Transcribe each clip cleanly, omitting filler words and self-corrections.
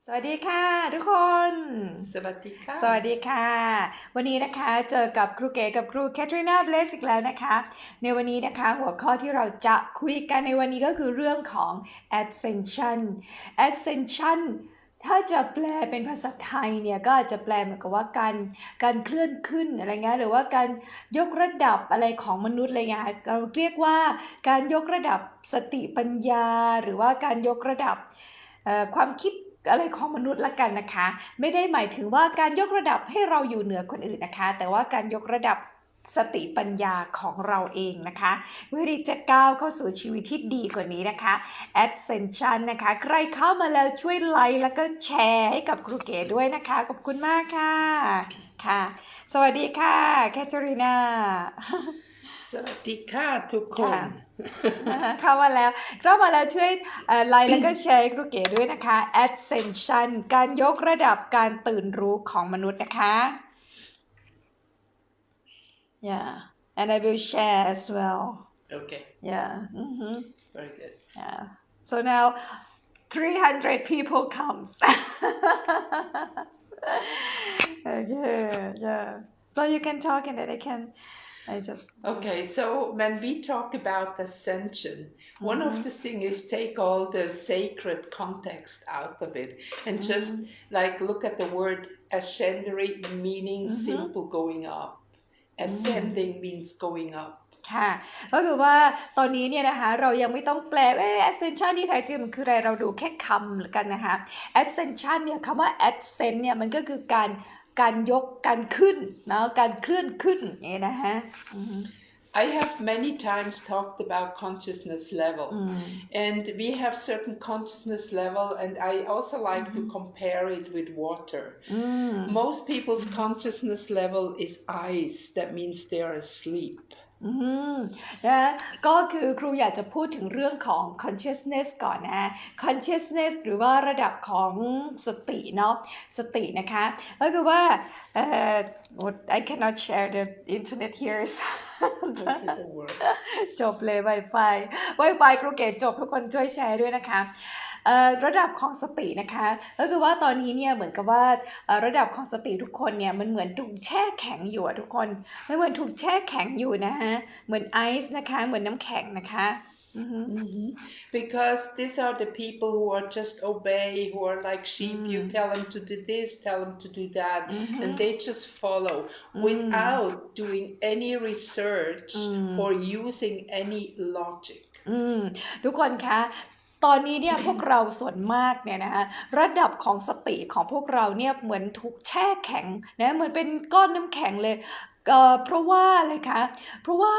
สวัสดีค่ะทุกคน สวัสดีค่ะ สวัสดีค่ะวันนี้นะคะเจอกับครูเก๋กับครูแคทรีนาเบลสอีกแล้วนะคะในวันนี้นะคะหัวข้อที่เราจะคุยกันในวันนี้ก็คือเรื่องของ Ascension ถ้าจะแปลเป็นภาษาไทยเนี่ยก็อาจจะแปลเหมือนกับว่าการเคลื่อนขึ้นอะไรเงี้ยหรือว่าการยกระดับอะไรของมนุษย์อะไรเงี้ยเราเรียกว่าการยกระดับสติปัญญาหรือว่าการยกระดับความคิดอะไรของมนุษย์ละกันนะคะไม่ได้หมายถึงว่าการยกระดับให้เราอยู่เหนือคนอื่นนะคะแต่ว่าการยกระดับสติปัญญาของเราเองนะคะเพื่อที่จะก้าวเข้าสู่ชีวิตที่ดีกว่านี้นะคะ Ascension นะคะใครเข้ามาแล้วช่วยไลค์แล้วก็แชร์ให้กับครูเก๋ด้วยนะคะขอบคุณมากค่ะค่ะสวัสดีค่ะแคทเธอรีนาสวัสดีค่ะทุกคน เข้ามาแล้วช่วยไลค์แล้วก็แชร์ครูเก๋ด้วยนะคะ Ascension การยกระดับการตื่นรู้ของมนุษย์นะคะ Yeah and I will share as well Okay Yeah very good Yeah so now 300 people comes Okay yeah so you can talk and then I just Okay, so when we talk about ascension, one of the things is take all the sacred context out of it and just like look at the word ascendary meaning simple going up. Ascending means going up. ค่ะก็คือว่าตอนนี้เนี่ยนะคะเรายังไม่ต้องแปลascension ที่แท้จริงมันคืออะไรเราดูแค่คำกันนะคะ ascension เนี่ยคำว่า ascend เนี่ยมันก็คือการยกการขึ้นนะการเคลื่อนขึ้นเนี่ยนะฮะ I have many times talked about consciousness level and we have certain consciousness level and I also like to compare it with water. Most people's consciousness level is ice, that means they are asleep. นะก็คือครูอยากจะพูดถึงเรื่องของ consciousness ก่อนนะ consciousness หรือว่าระดับของสติเนาะสตินะคะก็คือว่าI cannot share the internet here จบเลย Wi-Fi ครูเก๋จบทุกคนช่วยแชร์ด้วยนะคะระดับของสตินะคะก็คือว่าตอนนี้เนี่ยเหมือนกับว่าระดับของสติทุกคนเนี่ยมันเหมือนถูกแช่แข็งอยู่ทุกคนมันเหมือนถูกแช่แข็งอยู่นะฮะเหมือนไอซ์นะคะเหมือนน้ำแข็งนะคะ Because these are the people who are just obey, who are like sheep. You tell them to do this, tell them to do that, and they just follow without doing any research or using any logic. ทุกคนคะตอนนี้เนี่ยพวกเราส่วนมากเนี่ยนะคะระดับของสติของพวกเราเนี่ยเหมือนถูกแช่แข็งนะเหมือนเป็นก้อนน้ำแข็งเลยเพราะว่าอะไรคะเพราะว่า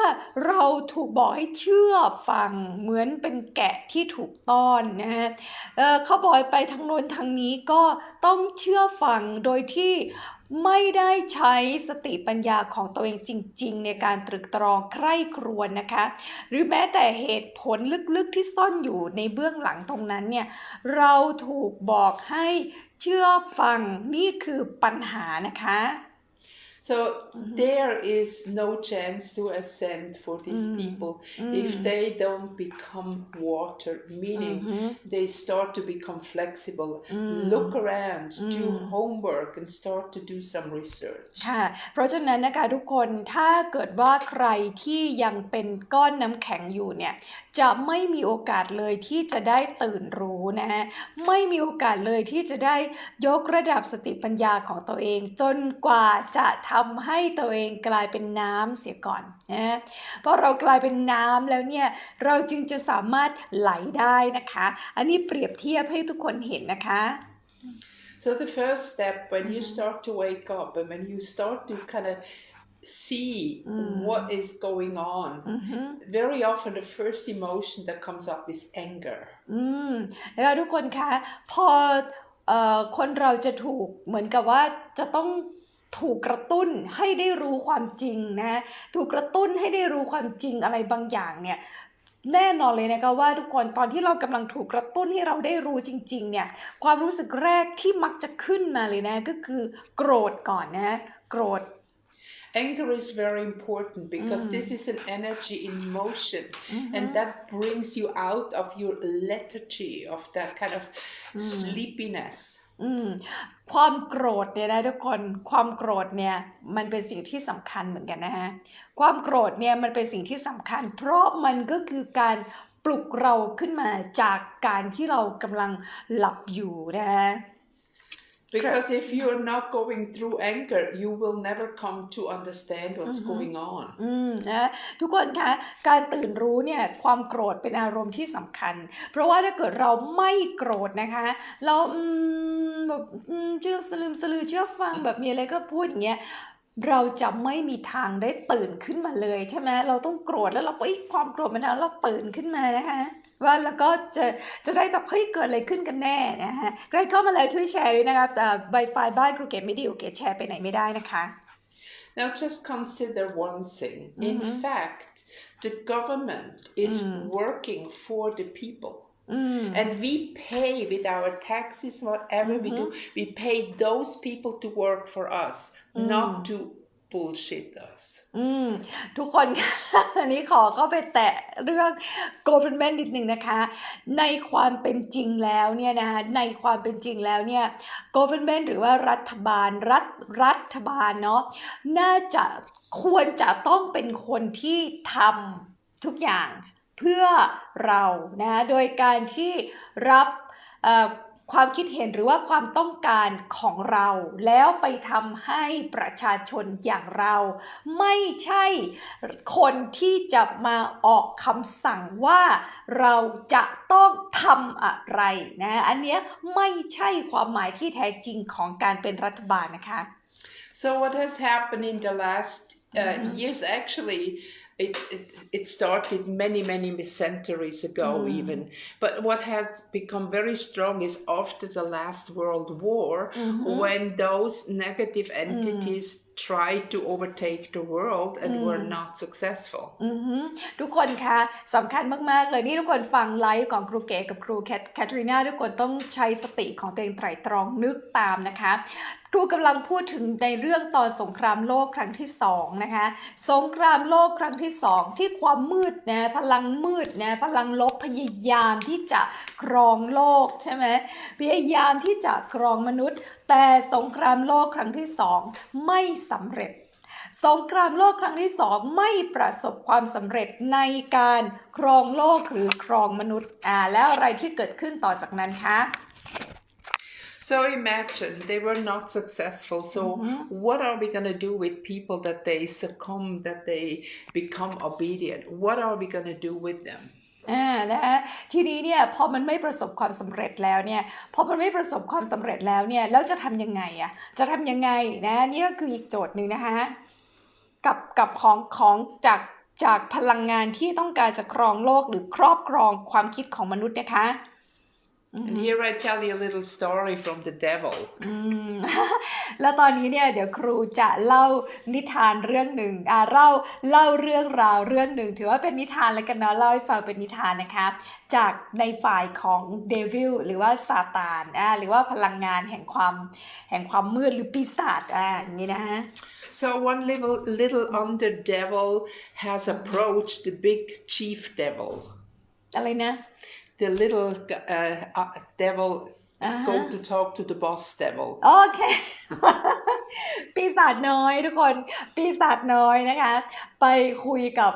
เราถูกบอกให้เชื่อฟังเหมือนเป็นแกะที่ถูกต้อนนะฮะเขาบอกไปทางโน้นทางนี้ก็ต้องเชื่อฟังโดยที่ไม่ได้ใช้สติปัญญาของตัวเองจริงๆในการตรึกตรองใคร่ครวญนะคะหรือแม้แต่เหตุผลลึกๆที่ซ่อนอยู่ในเบื้องหลังตรงนั้นเนี่ยเราถูกบอกให้เชื่อฟังนี่คือปัญหานะคะ So there is no chance to ascend for these people if they don't become water, meaning they start to become flexible, look around, do homework and start to do some research. ค่ะเพราะฉะนั้นนะคะทุกคนถ้าเกิดว่าใครที่ยังเป็นก้อนน้ำแข็งอยู่เนี่ยจะไม่มีโอกาสเลยที่จะได้ตื่นรู้นะฮะไม่มีโอกาสเลยที่จะได้ยกระดับสติปัญญาของตัวเองจนกว่าจะทำให้ตัวเองกลายเป็นน้ำเสียก่อนนะเพราะเรากลายเป็นน้ำแล้วเนี่ยเราจึงจะสามารถไหลได้นะคะอันนี้เปรียบเทียบให้ทุกคนเห็นนะคะ So the first step when you start to wake up and when you start to kind of see what is going on, very often the first emotion that comes up is anger. แล้วทุกคนคะพอคนเราจะถูกเหมือนกับว่าจะต้องถูกกระตุ้นให้ได้รู้ความจริงนะถูกกระตุ้นให้ได้รู้ความจริงอะไรบางอย่างเนี่ยแน่นอนเลยนะคะว่าทุกคนตอนที่เรากำลังถูกกระตุ้นให้เราได้รู้จริงๆเนี่ยความรู้สึกแรกที่มักจะขึ้นมาเลยนะก็คือโกรธก่อนนะโกรธ Anger is very important because this is an energy in motion, and that brings you out of your lethargy, of that kind of sleepiness. ความโกรธเนี่ยนะทุกคนความโกรธเนี่ยมันเป็นสิ่งที่สำคัญเหมือนกันนะฮะความโกรธเนี่ยมันเป็นสิ่งที่สำคัญเพราะมันก็คือการปลุกเราขึ้นมาจากการที่เรากำลังหลับอยู่นะฮะ Because if you're not going through anger, you will never come to understand what's going on. นะทุกคนคะการตื่นรู้เนี่ยความโกรธเป็นอารมณ์ที่สำคัญเพราะว่าถ้าเกิดเราไม่โกรธนะคะเราแบบเชื่อสลืมสลือเชื่อฟังแบบมีอะไรก็พูดอย่างเงี้ยเราจะไม่มีทางได้ตื่นขึ้นมาเลยใช่ไหมเราต้องโกรธแล้วเราก็ความโกรธมันทำให้เราตื่นขึ้นมานะคะว่าแล้วก็จะได้แบบเฮ้ยเกิดอะไรขึ้นกันแน่นะฮะใครเข้ามาแล้วช่วยแชร์ด้วยนะคะWi-Fi บ้านครูเกดไม่ดีโอเคแชร์ไปไหนไม่ได้นะคะ Now just consider one thing. In fact, the government is working for the people. And we pay with our taxes, whatever we do, we pay those people to work for us, not to bullshit us. ทุกคน อันนี้ขอก็ไปแตะเรื่อง government นิดนึงนะคะในความเป็นจริงแล้วเนี่ยนะคะในความเป็นจริงแล้วเนี่ย government หรือว่ารัฐบาลเนาะน่าจะควรจะต้องเป็นคนที่ทำทุกอย่างเพื่อเรานะโดยการที่รับความคิดเห็นหรือว่าความต้องการของเราแล้วไปทำให้ประชาชนอย่างเราไม่ใช่คนที่จะมาออกคำสั่งว่าเราจะต้องทำอะไรนะอันเนี้ยไม่ใช่ความหมายที่แท้จริงของการเป็นรัฐบาลนะคะ So what has happened in the last years actually it started many centuries ago even but what has become very strong is after the last World War when those negative entities tried to overtake the world and were not successful ทุกคนคะสำคัญมากๆเลยนี่ทุกคนฟังไลฟ์ของครูเก๋กับครูแคทรีนาทุกคนต้องใช้สติของตัวเองไตร่ตรองนึกตามนะคะครูกำลังพูดถึงในเรื่องตอนสงครามโลกครั้งที่2นะคะสงครามโลกครั้งที่2ที่ความมืดนะพลังมืดนะพลังลบพยายามที่จะครองโลกใช่ไหมพยายามที่จะครองมนุษย์แต่สงครามโลกครั้งที่2ไม่สำเร็จสงครามโลกครั้งที่2ไม่ประสบความสำเร็จในการครองโลกหรือครองมนุษย์แล้วอะไรที่เกิดขึ้นต่อจากนั้นคะ So imagine they were not successful. So what are we going to do with people that they succumb, that they become obedient? What are we going to do with them?นะคะทีนี้เนี่ยพอมันไม่ประสบความสำเร็จแล้วเนี่ยแล้วจะทำยังไงจะทำยังไงนะนี่ก็คืออีกโจทย์หนึ่งนะคะกับของจากพลังงานที่ต้องการจะครองโลกหรือครอบครองความคิดของมนุษย์นะคะ And here I tell you a little story from the devil. แล้วตอนนี้เนี่ยเดี๋ยวครูจะเล่านิทานเรื่องหนึ่งเล่าเรื่องราวเรื่องหนึ่งถือว่าเป็นนิทานแล้วกันเนาะเล่าให้ฟังเป็นนิทานนะคะจากในฝ่ายของเดวิลหรือว่าซาตานหรือว่าพลังงานแห่งความมืดหรือปีศาจอย่างนี้นะฮะ So one little underdevil has approached the big chief devil. อะไรนะThe little devil go to talk to the boss devil. โอเค ปีศาจน้อยทุกคนปีศาจน้อยนะคะไปคุยกับ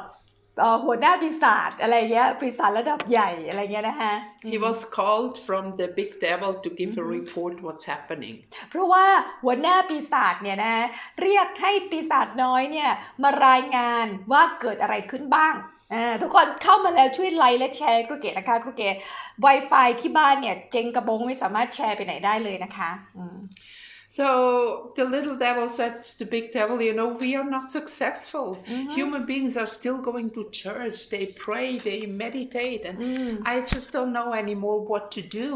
หัวหน้าปีศาจอะไรเงี้ยปีศาจระดับใหญ่อะไรเงี้ยนะคะ He was called from the big devil to give a report what's happening. เพราะว่าหัวหน้าปีศาจเนี่ยนะเรียกให้ปีศาจน้อยเนี่ยมารายงานว่าเกิดอะไรขึ้นบ้างทุกคนเข้ามาแล้วช่วยไลค์และแชร์ครูเกศนะคะครูเกศ Wi-Fi ที่บ้านเนี่ยเจ๊งกระบงไม่สามารถแชร์ไปไหนได้เลยนะคะ So the little devil said to the big devil, we are not successful. Human beings are still going to church. They pray, they meditate, and I just don't know anymore what to do.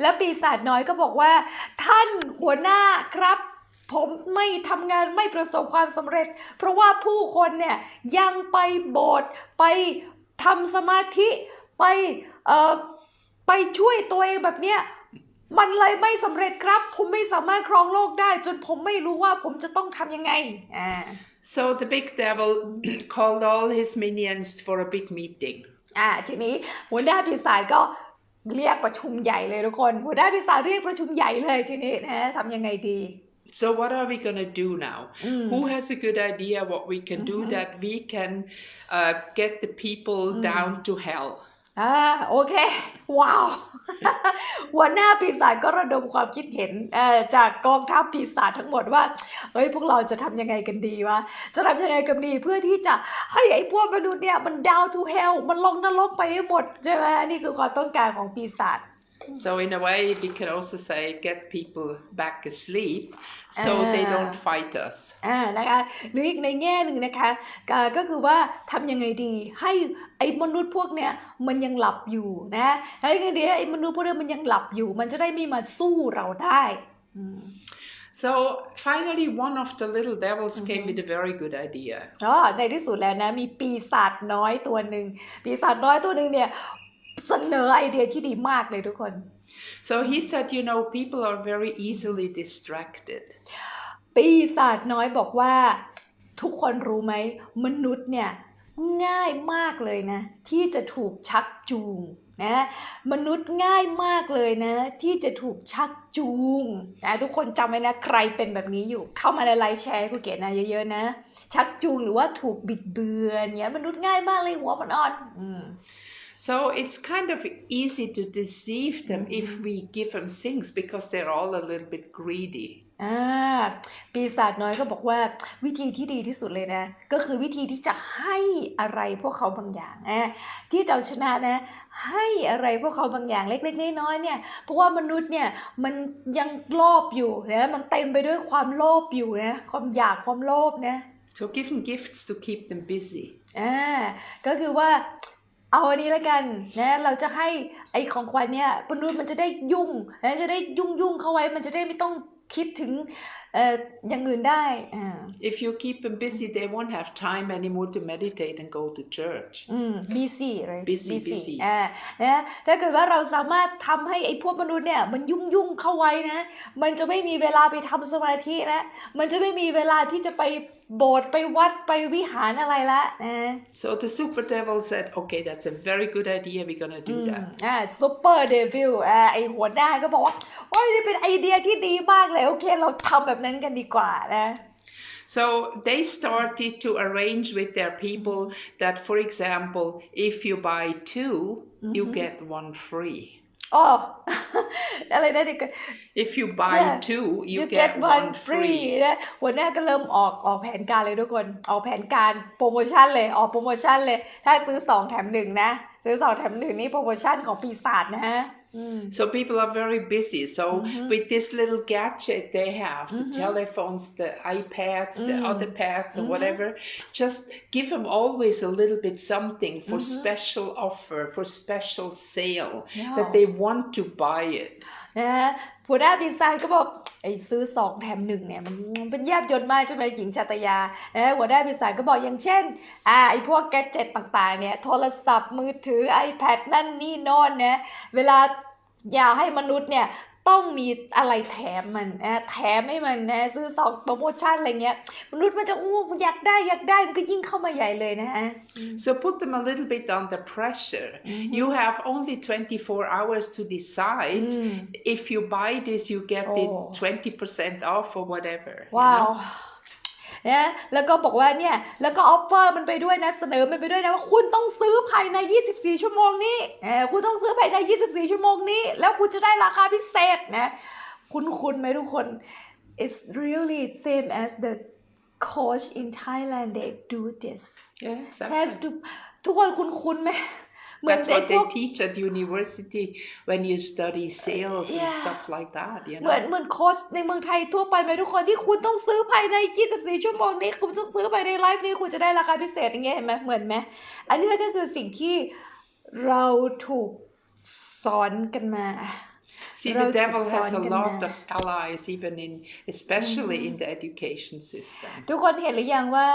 แล้วปีศาจน้อยก็บอกว่าท่านหัวหน้าครับผมไม่ทำงานไม่ประสบความสำเร็จเพราะว่าผู้คนเนี่ยยังไปโบสถ์ไปทำสมาธิไปช่วยตัวเองแบบเนี้ย มันเลยไม่สำเร็จครับผมไม่สามารถครองโลกได้จนผมไม่รู้ว่าผมจะต้องทำยังไงSo the big devil called all his minions for a big meeting. ทีนี้หัวหน้าปีศาจก็เรียกประชุมใหญ่เลยทุกคนหัวหน้าปีศาจเรียกประชุมใหญ่เลยทีนี้นะทำยังไงดี So what are we gonna do now? Who has a good idea what we can do that we can get the people down to hell? โอเคว้าวหัวหน้าปีศาจก็ระดมความคิดเห็นจากกองทัพปีศาจทั้งหมดว่าเฮ้ยพวกเราจะทำยังไงกันดีวะจะทำยังไงกันดีเพื่อที่จะให้ไอ้พวกมนุษย์เนี่ยมัน down to hell มันลงนรกไปให้หมดใช่ไหมนี่คือความต้องการของปีศาจSo in a way we can also say get people back asleep so they don't fight us นะคะหรืออีกในแง่หนึ่งนะคะก็คือว่าทำยังไงดีให้ไอ้มนุษย์พวกเนี้ยมันยังหลับอยู่นะให้ยังไงดีไอ้มนุษย์พวกเนี้ยมันยังหลับอยู่มันจะได้ไม่มาสู้เราได้ So finally one of the little devils came with a very good idea ในที่สุดแล้วนะมีปีศาจน้อยตัวหนึ่งปีศาจน้อยตัวหนึ่งเนี่ยเสนอไอเดียที่ดีมากเลยทุกคน So he said, people are very easily distracted. ปีศาจน้อยบอกว่าทุกคนรู้ไหมมนุษย์เนี่ยง่ายมากเลยนะที่จะถูกชักจูงนะมนุษย์ง่ายมากเลยนะที่จะถูกชักจูงนะทุกคนจำไว้นะใครเป็นแบบนี้อยู่เข้ามาไลค์แชร์กูเกตนะเยอะๆนะชักจูงหรือว่าถูกบิดเบือนเนี่ยมนุษย์ง่ายมากเลยหัวมันอ่อนSo it's kind of easy to deceive them if we give them things because they're all a little bit greedy. ปีศาจน้อยก็บอกว่าวิธีที่ดีที่สุดเลยนะก็คือวิธีที่จะให้อะไรพวกเขาบางอย่างที่จะเอาชนะนะให้อะไรพวกเขาบางอย่างเล็กๆน้อยๆเนี่ยเพราะว่ามนุษย์เนี่ยมันยังโลภอยู่นะมันเต็มไปด้วยความโลภอยู่นะความอยากความโลภนะ So give them gifts to keep them busy. ก็คือว่าเอาอันนี้แล้วกันนะเราจะให้ไอ้ของขวัญเนี่ยมนุษย์มันจะได้ยุ่งนะจะได้ยุ่งเข้าไว้มันจะได้ไม่ต้องคิดถึงอย่างอื่นได้If you keep them busy they won't have time anymore to meditate and go to church busy right busy นะถ้าเกิดว่าเราสามารถทำให้ไอ้พวกมนุษย์เนี่ยมันยุ่งเข้าไว้นะมันจะไม่มีเวลาไปทำสมาธิแล้วมันจะไม่มีเวลาที่จะไปโบสถ์ไปวัดไปวิหารอะไรละSo the super devil said okay that's a very good idea we're gonna do that super devil ไอ้หัวหน้าก็บอกว่าโอ้ยนี่เป็นไอเดียที่ดีมากเลยโอเคเราทำแบบนั้นกันดีกว่านะ So they started to arrange with their people that for example if you buy two you get one freeอะไรนะเด็ก If you buy two you get one free นะหัวหน้าก็เริ่มออกแผนการเลยทุกคนออกแผนการโปรโมชั่นเลยออกโปรโมชั่นเลยถ้าซื้อ2แถม1นะซื้อ2แถม1นี่โปรโมชั่นของปีศาจนะ So people are very busy. So with this little gadget they have, the telephones, the iPads, the other pads or whatever, just give them always a little bit something for special offer, for special sale, that they want to buy it. นะหัวหน้าปีศาจก็บอกไอ้ซื้อ2แถม1เนี่ยมันเป็นแยบยลมากใช่ไหมหญิงชาตยาหัวหน้าปีศาจก็บอกอย่างเช่นไอ้พวกแกดเจ็ตต่างๆเนี่ยโทรศัพท์มือถือ iPad นั่นนี่โน่นนะเวลาอยากให้มนุษย์เนี่ยต้องมีอะไรแถมมันแถมให้มันนะซื้อ2โปรโมชั่นอะไรเงี้ยมนุษย์มันจะอยากได้มันก็ยิ่งเข้ามาใหญ่เลยนะ So put them a little bit under pressure. You have only 24 hours to decide. If you buy this you get it 20% off or whatever. Wow. นะแล้วก็บอกว่าเนี่ยแล้วก็ออฟเฟอร์มันไปด้วยนะเสนอมันไปด้วยนะว่าคุณต้องซื้อภายใน24ชั่วโมงนี้คุณต้องซื้อภายใน24ชั่วโมงนี้แล้วคุณจะได้ราคาพิเศษนะคุณไหมทุกคน It's really same as the coach in Thailand they do this Yeah, exactly. has to ทุกคนคุ้นไหมThat's what they teach at university when you study sales and stuff like that, you know. เหมือนโค้ชในเมืองไทยทั่วไปไหมทุกคนที่คุณต้องซื้อภายใน24ชั่วโมงนี้คุณต้องซื้อภายในไลฟ์นี้คุณจะได้ราคาพิเศษอย่างเงี้ยเห็นไหมเหมือนไหมอันนี้ก็คือสิ่งที่เราถูกสอนกันมา See, the devil has a lot of allies, even especially in the education system. ทุกคนเห็นหรือยังว่า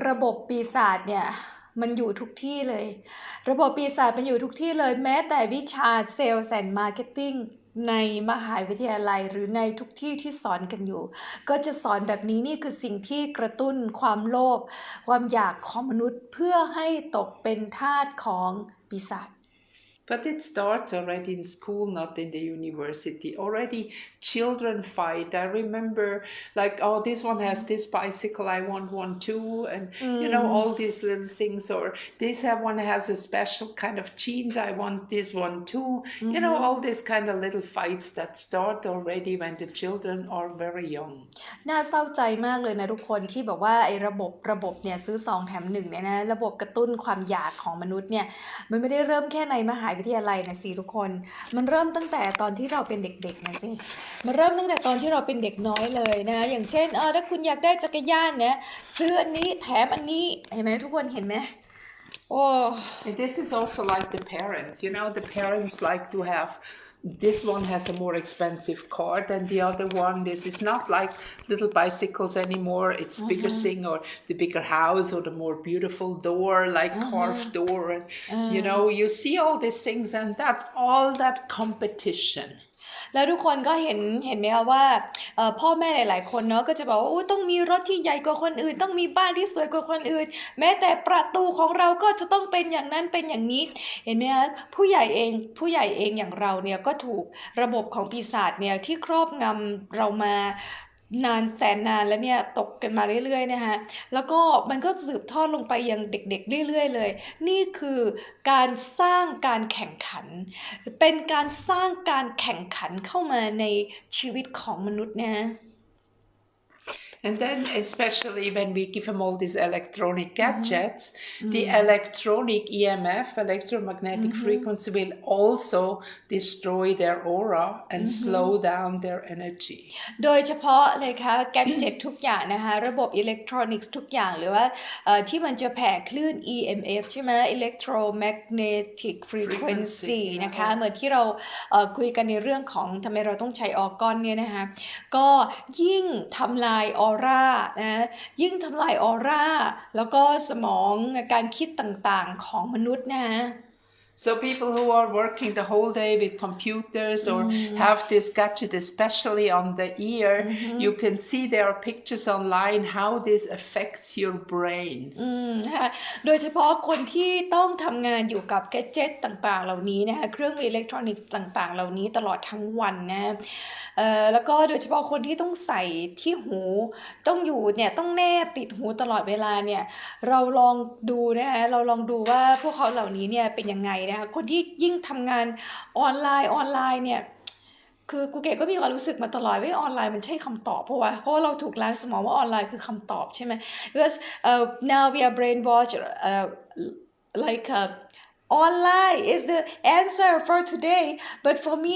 ระบบปีศาจเนี่ยมันอยู่ทุกที่เลยระบบปีศาจมันอยู่ทุกที่เลยแม้แต่วิชาเซลส์แอนด์มาร์เก็ตติ้ง ในมหาวิทยาลัยหรือในทุกที่ที่สอนกันอยู่ก็จะสอนแบบนี้นี่คือสิ่งที่กระตุ้นความโลภความอยากของมนุษย์เพื่อให้ตกเป็นทาสของปีศาจBut it starts already in school, not in the university. Already children fight. I remember like, oh, this one has this bicycle, I want one too. And, all these little things. Or this one has a special kind of jeans, I want this one too. All these kind of little fights that start already when the children are very young. น่าเศร้าใจมากเลยนะทุกคนที่บอกว่าไอ้ระบบเนี่ยซื้อ2แถม1เนี่ยนะระบบกระตุ้นความอยากของมนุษย์เนี่ยมันไม่ได้เริ่มแค่ในมหาวิทยาลัยนะสิทุกคนมันเริ่มตั้งแต่ตอนที่เราเป็นเด็กๆนะสิมันเริ่มตั้งแต่ตอนที่เราเป็นเด็กน้อยเลยนะอย่างเช่นถ้าคุณอยากได้จักรยานเนี่ยซื้ออันนี้แถมอันนี้เห็นไหมทุกคนเห็นไหมAnd this is also like the parents. The parents like to have this one has a more expensive car than the other one. This is not like little bicycles anymore. It's bigger thing or the bigger house or the more beautiful door, like carved door. And, you see all these things and that's all that competition.แล้วทุกคนก็เห็นไหมคะว่าพ่อแม่หลายๆคนเนาะก็จะบอกว่าต้องมีรถที่ใหญ่กว่าคนอื่นต้องมีบ้านที่สวยกว่าคนอื่นแม้แต่ประตูของเราก็จะต้องเป็นอย่างนั้นเป็นอย่างนี้เห็นไหมคะผู้ใหญ่เองอย่างเราเนี่ยก็ถูกระบบของปีศาจเนี่ยที่ครอบงำเรามานานแสนนานแล้วเนี่ยตกกันมาเรื่อยๆนะคะแล้วก็มันก็สืบทอดลงไปยังเด็กๆเรื่อยๆเลยนี่คือการสร้างการแข่งขันเป็นการสร้างการแข่งขันเข้ามาในชีวิตของมนุษย์นะ And then especially when we give them all these electronic gadgets, the electronic EMF, electromagnetic frequency, will also destroy their aura and slow down their energy. โดยเฉพาะเลยค่ะแกดเจ็ตทุกอย่างนะคะระบบอิเล็กทรอนิกส์ทุกอย่างหรือว่าที่มันจะแผ่คลื่น EMF ใช่ไหม electromagnetic frequency นะคะเหมือนที่เราคุยกันในเรื่องของทำไมเราต้องใช้ออร์กอนเนี่ยนะคะก็ยิ่งทำลายออร่านะยิ่งทำลายออร่าแล้วก็สมองการคิดต่างๆของมนุษย์นะ So people who are working the whole day with computers or have this gadget especially on the ear, you can see there are pictures online how this affects your brain. โดยเฉพาะคนที่ต้องทำงานอยู่กับแกดเจ็ตต่างๆเหล่านี้นะคะเครื่องมืออิเล็กทรอนิกส์ต่างๆเหล่านี้ตลอดทั้งวันนะแล้วก็โดยเฉพาะคนที่ต้องใส่ที่หูต้องอยู่เนี่ยต้องแนบติดหูตลอดเวลาเนี่ยเราลองดูนะคะเราลองดูว่าพวกเขาเหล่านี้เนี่ยเป็นยังไงนะคะคนที่ยิ่งทำงานออนไลน์เนี่ยคือกูเก๋ก็มีความรู้สึกมาตลอดว่าออนไลน์มันใช่คำตอบเพราะว่าเราถูกล้างสมองว่าออนไลน์คือคำตอบใช่ไหม because now we are brainwashed like online is the answer for today but for me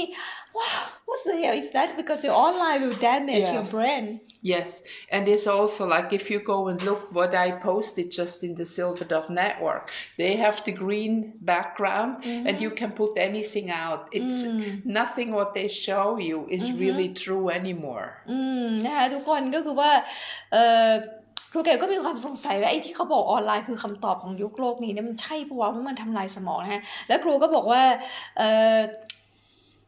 wow what's the hell is that because the online will damage your brain Yes, and it's also like if you go and look what I posted just in the Silver Dove Network, they have the green background and you can put anything out. It's nothing what they show you is really true anymore. นะคะทุกคนก็คือว่าครูเก๋ก็มีความสงสัยว่าไอ้ที่เขาบอกออนไลน์คือคำตอบของยุคโลกนี้เนี่ยมันใช่ปะวะว่ามันทำลายสมองนะฮะแล้วครูก็บอกว่า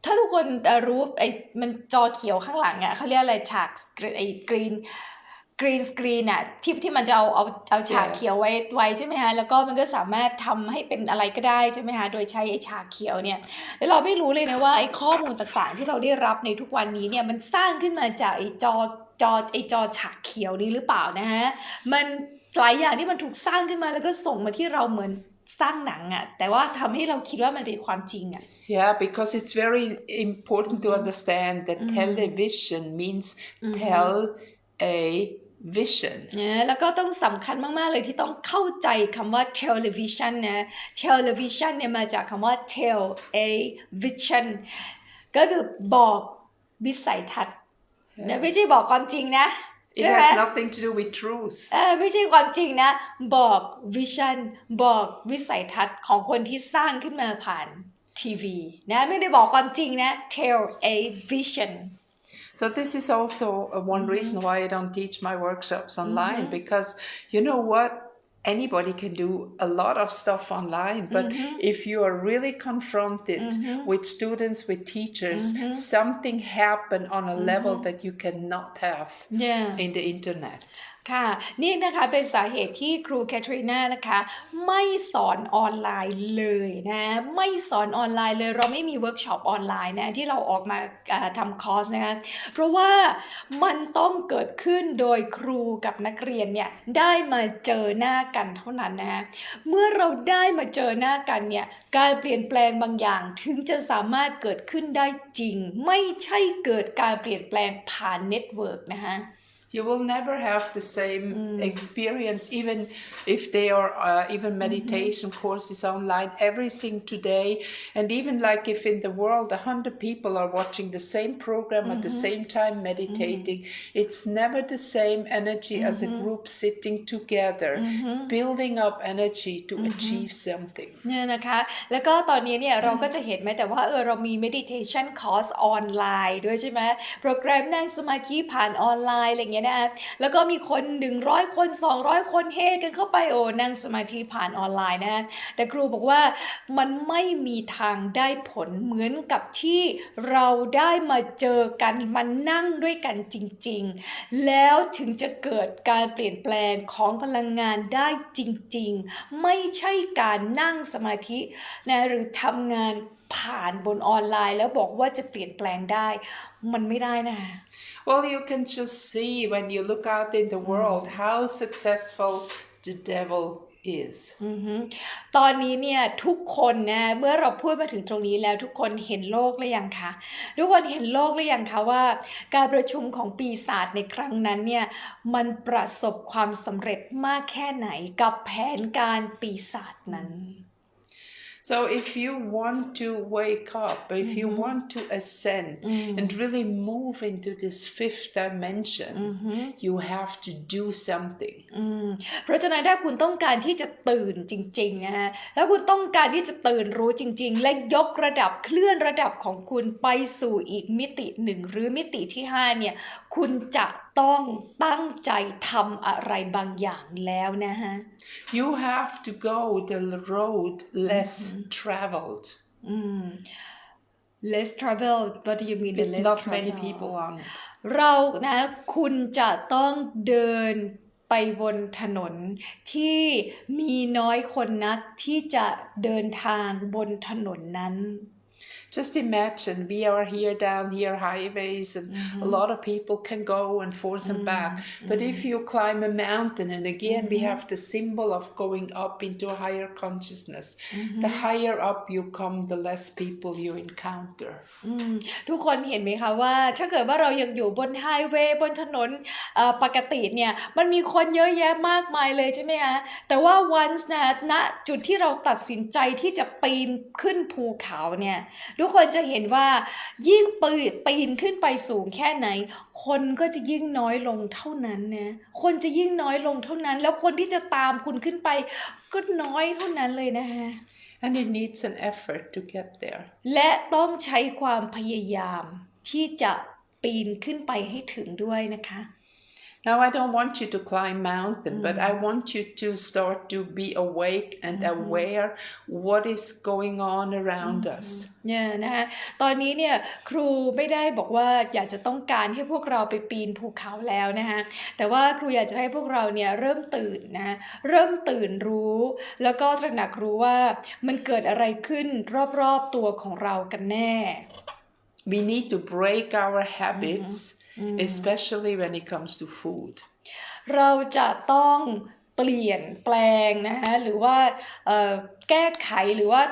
ถ้าทุกคนรู้ไอ้มันจอเขียวข้างหลังอ่ะเขาเรียกอะไรฉากไอ้กรีนสกรีนอ่ะที่มันจะเอาฉากเขียวไว้ใช่ไหมฮะแล้วก็มันก็สามารถทำให้เป็นอะไรก็ได้ใช่ไหมฮะโดยใช้ไอ้ฉากเขียวเนี่ยแล้วเราไม่รู้เลยนะว่าไอ้ข้อมูลต่างๆที่เราได้รับในทุกวันนี้เนี่ยมันสร้างขึ้นมาจากไอ้จอฉากเขียวนี้หรือเปล่านะฮะมันหลายอย่างที่มันถูกสร้างขึ้นมาแล้วก็ส่งมาที่เราเหมือนสร้างหนังอ่ะแต่ว่าทำให้เราคิดว่ามันเป็นความจริงอ่ะ Yeah, because it's very important to understand that television means tell a vision แล้วก็ต้องสำคัญมากๆเลยที่ต้องเข้าใจคำว่า television นะ television เนี่ยมาจากคำว่า tell a vision ก็คือบอกวิสัยทัศน์ไม่ใช่บอกความจริงนะIt has nothing to do with truth ไม่ใช่ความจริงนะบอกวิชั่นบอกวิสัยทัศน์ของคนที่สร้างขึ้นมาผ่านทีวีนะไม่ได้บอกความจริงนะ tell a vision So this is also one reason why I don't teach my workshops online because you know what anybody can do a lot of stuff online, but if you are really confronted with students, with teachers, something happen on a level that you cannot have in the internet. ค่ะนี่นะคะเป็นสาเหตุที่ครูแคทรีนานะคะไม่สอนออนไลน์เลยนะไม่สอนออนไลน์เลยเราไม่มีเวิร์กช็อปออนไลน์นะที่เราออกมาทำคอร์สนะคะเพราะว่ามันต้องเกิดขึ้นโดยครูกับนักเรียนเนี่ยได้มาเจอหน้ากันเท่านั้นนะเมื่อเราได้มาเจอหน้ากันเนี่ยการเปลี่ยนแปลงบางอย่างถึงจะสามารถเกิดขึ้นได้จริงไม่ใช่เกิดการเปลี่ยนแปลงผ่านเน็ตเวิร์กนะคะ You will never have the same experience, even if they are even meditation courses online, everything today. And even like if in the world 100 people are watching the same program at the same time meditating, it's never the same energy as a group sitting together, building up energy to achieve something. เนี่ยนะคะแล้วก็ตอนนี้เนี่ยเราก็จะเห็นไหมแต่ว่าเรามี meditation course ออนไลน์ด้วยใช่ไหมโปรแกรมนั่งสมาธิผ่านออนไลน์อะไรอย่างเงี้ยนะแล้วก็มีคน100คน200คนเฮกันเข้าไปนั่งสมาธิผ่านออนไลน์นะแต่ครูบอกว่ามันไม่มีทางได้ผลเหมือนกับที่เราได้มาเจอกันมานั่งด้วยกันจริงๆแล้วถึงจะเกิดการเปลี่ยนแปลงของพลังงานได้จริงๆไม่ใช่การนั่งสมาธินะหรือทำงานผ่านบนออนไลน์แล้วบอกว่าจะเปลี่ยนแปลงได้มันไม่ได้นะ Well, you can just see when you look out in the world how successful the devil is. ตอนนี้เนี่ยทุกคนนะเมื่อเราพูดมาถึงตรงนี้แล้วทุกคนเห็นโลกหรือยังคะทุกคนเห็นโลกหรือยังคะว่าการประชุมของปีศาจในครั้งนั้นเนี่ยมันประสบความสำเร็จมากแค่ไหนกับแผนการปีศาจนั้นSo if you want to wake up, if you want to ascend and really move into this fifth dimension, you have to do something. เพราะฉะนั้นถ้าคุณต้องการที่จะตื่นจริงๆนะฮะถ้าคุณต้องการที่จะตื่นรู้จริงๆและยกระดับเคลื่อนระดับของคุณไปสู่อีกมิติหนึ่งหรือมิติที่5เนี่ยคุณจะต้องตั้งใจทำอะไรบางอย่างแล้วนะฮะ You have to go the road less traveled. Less traveled what do you mean the less Not traveled many people on it. เรานะคุณจะต้องเดินไปบนถนนที่มีน้อยคนนักที่จะเดินทางบนถนนนั้น Just imagine we are here down here highways and a lot of people can go and forth and back. But if you climb a mountain and again we have the symbol of going up into a higher consciousness. The higher up you come, the less people you encounter. ทุกคนเห็นไหมคะว่าถ้าเกิดว่าเรายังอยู่บนไฮเวย์บนถนนปกติเนี่ยมันมีคนเยอะแยะมากมายเลยใช่ไหมคะแต่ว่า once ณจุดที่เราตัดสินใจที่จะปีนขึ้นภูเขาเนี่ยทุกคนจะเห็นว่ายิ่งปีนขึ้นไปสูงแค่ไหนคนก็จะยิ่งน้อยลงเท่านั้นนะคนจะยิ่งน้อยลงเท่านั้นแล้วคนที่จะตามคุณขึ้นไปก็น้อยเท่านั้นเลยนะฮะ And it needs an effort to get there. และต้องใช้ความพยายามที่จะปีนขึ้นไปให้ถึงด้วยนะคะ Now I don't want you to climb mountain, but I want you to start to be awake and aware what is going on around us. เนี่ยนะคะตอนนี้เนี่ยครูไม่ได้บอกว่าอยากจะต้องการให้พวกเราไปปีนภูเขาแล้วนะคะแต่ว่าครูอยากจะให้พวกเราเนี่ยเริ่มตื่นนะเริ่มตื่นรู้แล้วก็ตระหนักรู้ว่ามันเกิดอะไรขึ้นรอบๆตัวของเรากันแน่ We need to break our habits.Especially when it comes to food. เราจะต้องเปลี่ยนแปลงนะคะหรือว่าแก้ไขหรือว่า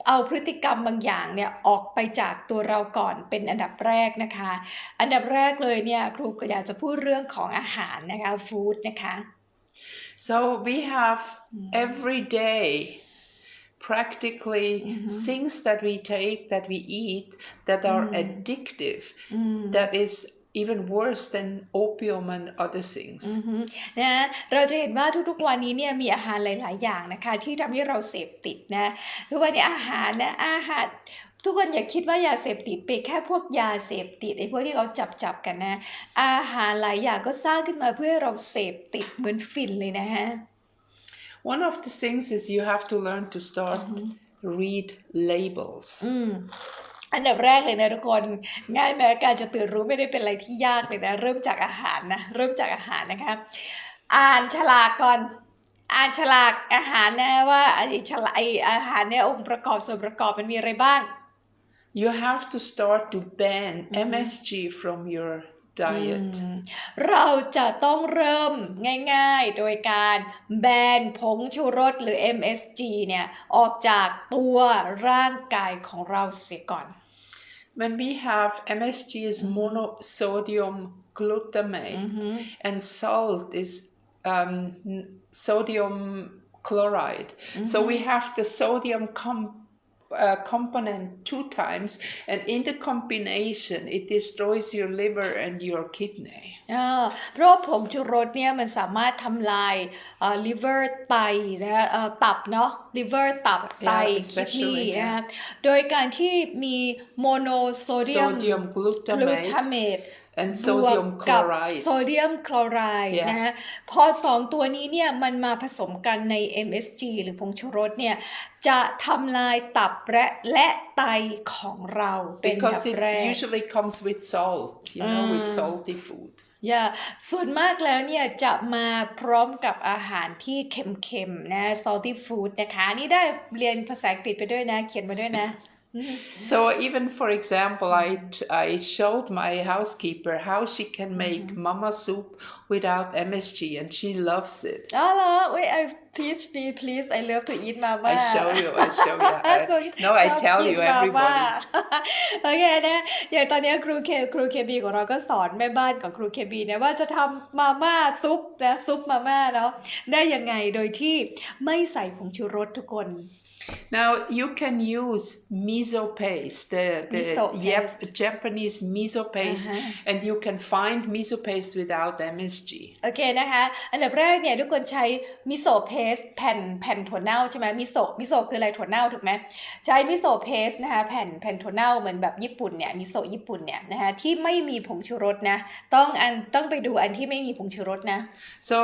เอาพฤติกรรมบางอย่างเนี่ยออกไปจากตัวเราก่อนเป็นอันดับแรกนะคะอันดับแรกเลยเนี่ยครูก็อยากจะพูดเรื่องของอาหารนะคะฟู้ดนะคะ So we have every day.Practically things that we take, that we eat, that are addictive, that is even worse than opium and other things. นะเราจะเห็นว่าทุกๆวันนี้เนี่ยมีอาหารหลายๆอย่างนะคะที่ทำให้เราเสพติดนะทุกวันนี้อาหารทุกคนอย่าคิดว่ายาเสพติดเป็นแค่พวกยาเสพติดไอ้พวกที่เขาจับกันนะอาหารหลายอย่างก็สร้างขึ้นมาเพื่อให้เราเสพติดเหมือนฝิ่นเลยนะฮะ One of the things is you have to learn to start read labels. อันดับแรกเลยนะทุกคนง่ายไหมการจะตื่นรู้ไม่ได้เป็นอะไรที่ยากเลยนะเริ่มจากอาหารนะคะอ่านฉลากก่อนอ่านฉลากอาหารนะว่าอาหารเนี่ยองค์ประกอบส่วนประกอบมันมีอะไรบ้าง You have to start to ban MSG from your diet. เราจะต้องเริ่มง่ายๆโดยการแบนผงชูรสหรือ MSG เนี่ยออกจากตัวร่างกายของเราเสียก่อน When we have MSG is monosodium glutamate and salt is sodium chloride. So we have the sodium component 2 times, and in the combination it destroys your liver and your kidney. เพราะผงชูรสเนี่ยมันสามารถทำลายliver ไตนะตับเนาะ liver ตับไต kidney นะโดยการที่มีโมโนโซเดียม glutamate and sodium chloride โซเดียมคลอไรด์นะฮะพอ2ตัวนี้เนี่ยมันมาผสมกันใน MSG หรือผงชูรสเนี่ยจะทำลายตับและไตของเราเป็นแบบแรก Because it usually comes with salt, with salty food. ส่วนมากแล้วเนี่ยจะมาพร้อมกับอาหารที่เค็มๆนะ salty food นะคะนี่ได้เรียนภาษาอังกฤษไปด้วยนะเขียนมาด้วยนะ So even for example, I showed my housekeeper how she can make mama soup without MSG, and she loves it. Wait, teach me please. I love to eat mama. I show you. No, I tell you everybody. โอเคนะอย่างตอนนี้ครูเคบีของเราก็สอนแม่บ้านของครูเคบีนะว่าจะทำมาม่าซุปนะซุปมาม่าเนาะได้ยังไงโดยที่ไม่ใส่ผงชูรสทุกคนNow you can use miso paste, the Japanese miso paste, and you can find miso paste without MSG. โอเคนะคะอันดับแรกเนี่ยทุกคนใช้มิโซะเพสแผ่นถั่วเน่าใช่ไหมมิโซะคืออะไรถั่วเน่าถูกไหมใช้มิโซะเพสนะคะแผ่นถั่วเน่าเหมือนแบบญี่ปุ่นเนี่ยมิโซะญี่ปุ่นเนี่ยนะคะที่ไม่มีผงชูรสนะต้องไปดูอันที่ไม่มีผงชูรสนะ So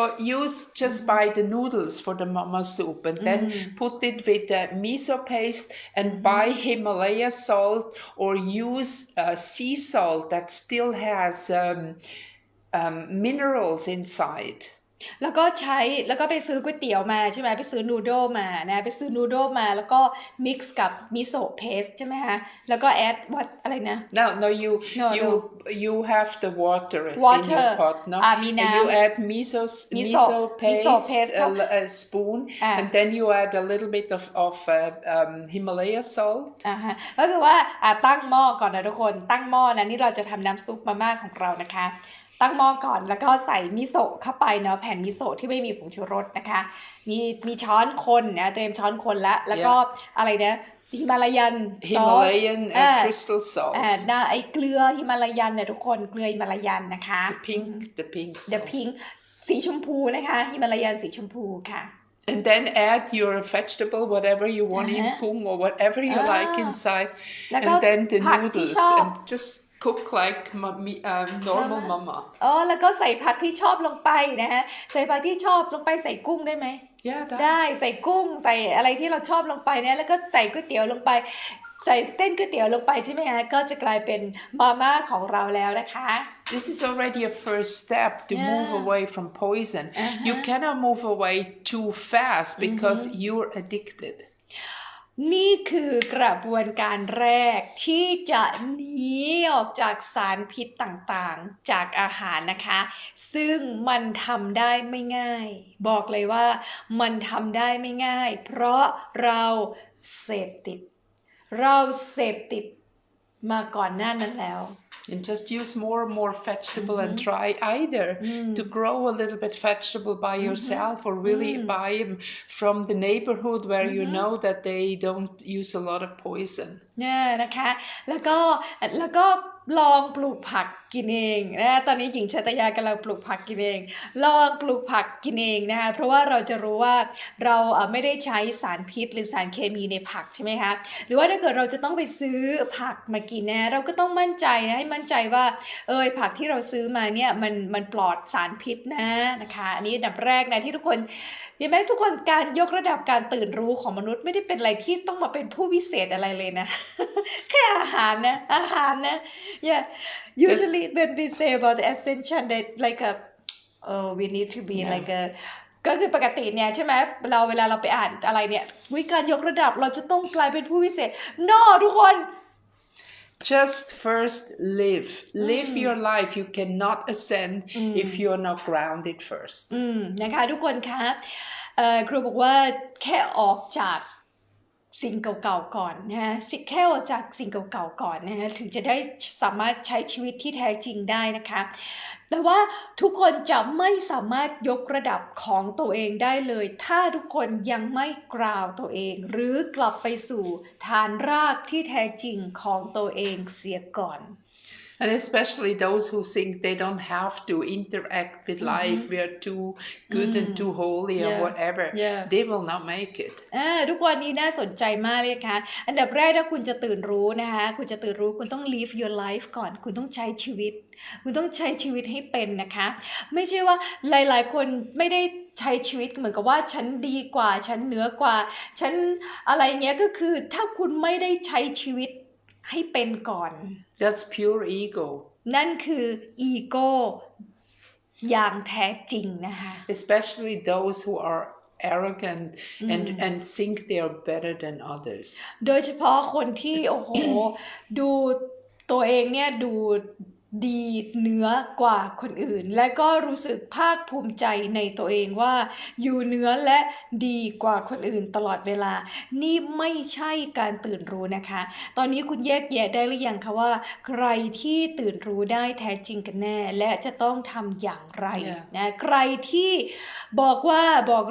just buy the noodles for the mama soup and then put it with the miso paste and buy Himalaya salt or use sea salt that still has minerals inside. แล้วก็ไปซื้อก๋วยเตี๋ยวมาใช่ไหมไปซื้อนูโดมานะไปซื้อนูโดมาแล้วก็ mix กับมิโซะเพสใช่ไหมคะแล้วก็ add อะไรนะ No, you have the water in your pot, no? มีน้ำ and you add miso paste a spoon, and then you add a little bit of Himalaya salt. ก็คือว่าตั้งหม้อก่อนนะทุกคนตั้งหม้อนะนี่เราจะทำน้ำซุปมาม่าของเรานะคะตั้งหม้อก่อนแล้วก็ใส่มิโซะเข้าไปเนาะแผ่นมิโซะที่ไม่มีผงชูรสนะคะมีช้อนคนนะเตรียมช้อนคนแล้วก็อะไรนะฮิมาลายัน crystal salt ไอเกลือฮิมาลายันเนี่ยทุกคนเกลือฮิมาลายันนะคะ the pink salt. สีชมพูนะคะฮิมาลายันสีชมพูค่ะ And then add your vegetable, whatever you want in pung or whatever you like inside, and then the noodles and just cook like normal mama. แล้วก็ใส่ผักที่ชอบลงไปนะฮะใส่ผักที่ชอบลงไปใส่กุ้งได้ไหม ได้ใส่กุ้งใส่อะไรที่เราชอบลงไปนะแล้วก็ใส่ก๋วยเตี๋ยวลงไปใส่เส้นก๋วยเตี๋ยวลงไปใช่ไหมฮะก็จะกลายเป็นมาม่าของเราแล้วนะคะ This is already a first step to move away from poison. You cannot move away too fast because you're addicted. นี่คือกระบวนการแรกที่จะหนีออกจากสารพิษต่างๆจากอาหารนะคะซึ่งมันทำได้ไม่ง่ายบอกเลยว่ามันทำได้ไม่ง่ายเพราะเราเสพติดมาก่อนหน้านั้นแล้ว And just use more and more vegetable and try either to grow a little bit vegetable by yourself or really buy them from the neighborhood where you know that they don't use a lot of poison. เนี่ยนะคะแล้วก็ลองปลูกผักกินเองนะตอนนี้หญิงชัตยากำลังปลูกผักกินเองลองปลูกผักกินเองนะคะเพราะว่าเราจะรู้ว่าเราไม่ได้ใช้สารพิษหรือสารเคมีในผักใช่ไหมคะหรือว่าถ้าเกิดเราจะต้องไปซื้อผักมากินนะเราก็ต้องมั่นใจนะให้มั่นใจว่าผักที่เราซื้อมาเนี่ยมันปลอดสารพิษนะคะอันนี้อันดับแรกนะที่ทุกคน เห็นไหมทุกคนการยกระดับการตื่นรู้ของมนุษย์ไม่ได้เป็นอะไรที่ต้องมาเป็นผู้วิเศษอะไรเลยนะ แค่อาหารนะ yeah usually when we say about the ascension that like a we need to be like a ก็คือปกติเนี่ยใช่ไหมเวลาเราไปอ่านอะไรเนี่ยการยกระดับเราจะต้องกลายเป็นผู้วิเศษ no ทุกคน Just first live your life. You cannot ascend if you're not grounded first. นะคะทุกคนคะครูบอกว่าแค่ออกจากสิ่งเก่าๆก่อนนะฮะแค่ออกจากสิ่งเก่าๆก่อนนะฮะถึงจะได้สามารถใช้ชีวิตที่แท้จริงได้นะคะแต่ว่าทุกคนจะไม่สามารถยกระดับของตัวเองได้เลยถ้าทุกคนยังไม่กราวตัวเองหรือกลับไปสู่ฐานรากที่แท้จริงของตัวเองเสียก่อนAnd especially those who think they don't have to interact with life, we are too good and too holy or whatever, they will not make it. ทุกวันนี้น่าสนใจมากเลยค่ะอันดับแรกถ้าคุณจะตื่นรู้นะคะคุณจะตื่นรู้คุณต้อง live your life ก่อนคุณต้องใช้ชีวิตคุณต้องใช้ชีวิตให้เป็นนะคะไม่ใช่ว่าหลายๆคนไม่ได้ใช้ชีวิตเหมือนกับว่าฉันดีกว่าฉันเหนือกว่าฉันอะไรเงี้ยก็คือถ้าคุณไม่ได้ใช้ชีวิตให้เป็นก่อน That's pure ego. นั่นคืออีโก้อย่างแท้จริงนะคะ Especially those who are arrogant and think they are better than others. โดยเฉพาะคนที่ โอ้โห ดูตัวเองเนี่ยดูดีเหนือกว่าคนอื่นและก็รู้สึกภาคภูมิใจในตัวเองว่าอยู่เหนือและดีกว่าคนอื่นตลอดเวลานี่ไม่ใช่การตื่นรู้นะคะตอนนี้คุณแยกแยะได้หรือยังคะว่าใครที่ตื่นรู้ได้แท้จริงกันแน่และจะต้องทำอย่างไรนะใครที่บอก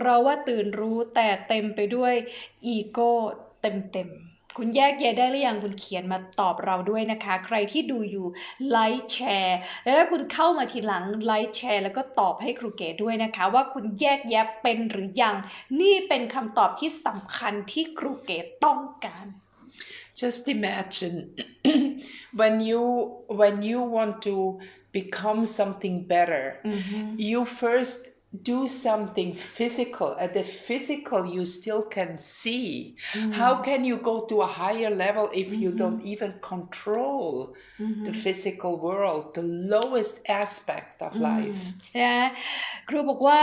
เราว่าตื่นรู้แต่เต็มไปด้วยอีโก้เต็มคุณแยกแยะได้หรือยังคุณเขียนมาตอบเราด้วยนะคะใครที่ดูอยู่ไลค์แชร์แล้วถ้าคุณเข้ามาทีหลังไลค์แชร์แล้วก็ตอบให้ครูเก๋ด้วยนะคะว่าคุณแยกแยะเป็นหรือยังนี่เป็นคำตอบที่สำคัญที่ครูเก๋ต้องการ Just imagine when you want to become something better, you first do something physical. At the physical you still can see. How can you go to a higher level if you don't even control the physical world, the lowest aspect of life? นะครูบอกว่า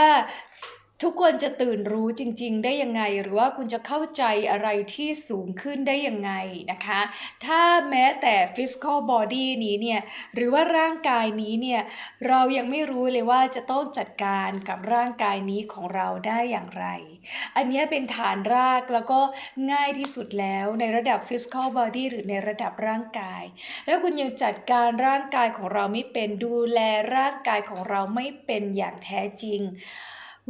ทุกคนจะตื่นรู้จริงๆได้ยังไงหรือว่าคุณจะเข้าใจอะไรที่สูงขึ้นได้ยังไงนะคะถ้าแม้แต่ physical body นี้เนี่ยหรือว่าร่างกายนี้เนี่ยเรายังไม่รู้เลยว่าจะต้องจัดการกับร่างกายนี้ของเราได้อย่างไรอันนี้เป็นฐานรากแล้วก็ง่ายที่สุดแล้วในระดับ physical body หรือในระดับร่างกายแล้วคุณยังจัดการร่างกายของเราไม่เป็นดูแลร่างกายของเราไม่เป็นอย่างแท้จริง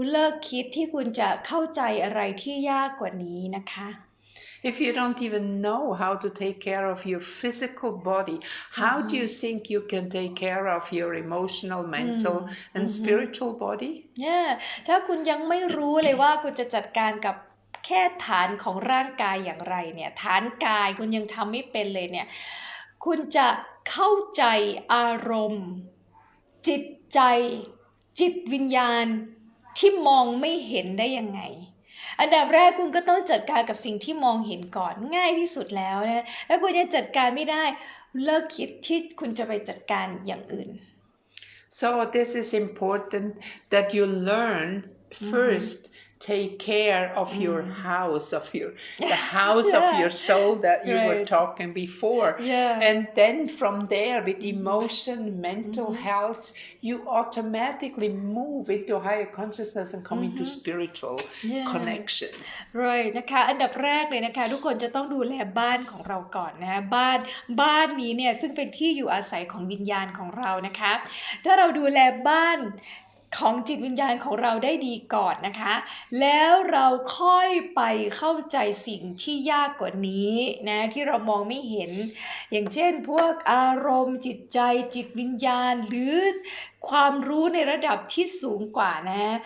คุณเลิกคิดที่คุณจะเข้าใจอะไรที่ยากกว่านี้นะคะ If you don't even know how to take care of your physical body, how do you think you can take care of your emotional, mental, and spiritual body? ถ้าคุณยังไม่รู้เลยว่าคุณจะจัดการกับแค่ฐานของร่างกายอย่างไรเนี่ยฐานกายคุณยังทำไม่เป็นเลยเนี่ยคุณจะเข้าใจอารมณ์จิตใจจิตวิญญาณที่มองไม่เห็นได้ยังไงอันดับแรกคุณก็ต้องจัดการกับสิ่งที่มองเห็นก่อนง่ายที่สุดแล้วนะแล้วคุณยังจัดการไม่ได้เลิกคิดที่คุณจะไปจัดการอย่างอื่น So this is important that you learn first take care of your house the house of your soul that you were talking before and then from there with emotion mental health you automatically move into higher consciousness and come into spiritual connection right นะคะอันดับแรกเลยนะคะทุกคนจะต้องดูแลบ้านของเราก่อนนะบ้านนี้เนี่ยซึ่งเป็นที่อยู่อาศัยของวิญญาณของเรานะคะถ้าเราดูแลบ้านของจิตวิญญาณของเราได้ดีก่อนนะคะแล้วเราค่อยไปเข้าใจสิ่งที่ยากกว่านี้นะที่เรามองไม่เห็นอย่างเช่นพวกอารมณ์จิตใจจิตวิญญาณหรือความรู้ในระดับที่สูงกว่านะ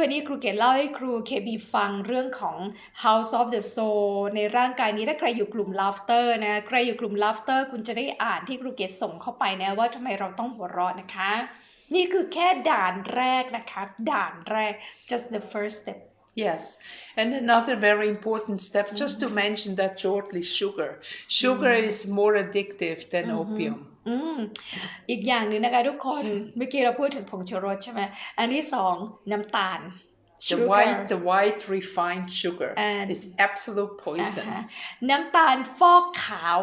วันนี้ครูเกดเล่าให้ครูเคบีฟังเรื่องของ House of the Soul ในร่างกายนี้ถ้าใครอยู่กลุ่ม Laughter นะใครอยู่กลุ่ม Laughter คุณจะได้อ่านที่ครูเกดส่งเข้าไปนะว่าทำไมเราต้องหัวเราะนะคะ นี่คือแค่ด่านแรกนะคะด่านแรก just the first step Yes, and another very important step, just to mention that shortly, sugar. Sugar is more addictive than opium. อีกอย่างหนึ่งนะคะทุกคนเมื่อกี้เราพูดถึงผงชูรสใช่ไหมอันที่สองน้ำตาล The white refined sugar is absolute poison. น้ำตาลฟอกขาว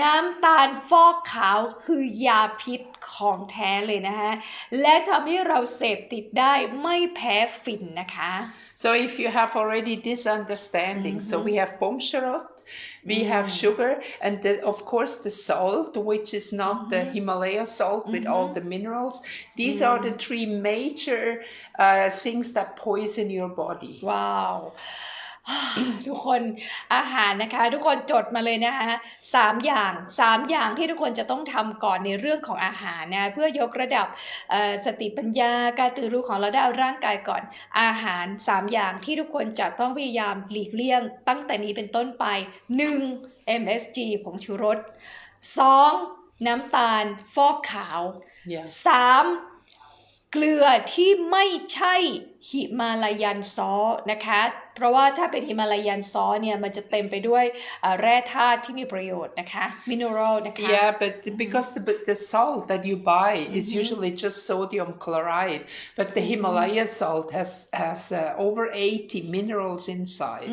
น้ำตาลฟอกขาวคือยาพิษของแท้เลยนะคะและทำให้เราเสพติดได้ไม่แพ้ฝิ่นนะคะ So if you have already this understanding, so we have pomsharot, we have sugar, and of course the salt, which is not the Himalaya salt with all the minerals. These are the three major things that poison your body. Wow. ทุกคนอาหารนะคะทุกคนจดมาเลยนะคะ3 อย่างที่ทุกคนจะต้องทำก่อนในเรื่องของอาหารนะเพื่อยกระดับสติปัญญาการตื่นรู้ของเราได้เอาร่างกายก่อนอาหาร3 อย่างที่ทุกคนจะต้องพยายามหลีกเลี่ยงตั้งแต่นี้เป็นต้นไป 1. MSG ผงชูรส 2. น้ำตาลฟอกขาว 3. เกลือที่ไม่ใช่หิมาลายันซอสนะคะเพราะว่าถ้าเป็นหิมาลายันซอสเนี่ยมันจะเต็มไปด้วยแร่ธาตุที่มีประโยชน์นะคะมินเนอรัลนะคะ Yeah, but because the salt that you buy is usually just sodium chloride, but the Himalaya salt has over 80 minerals inside.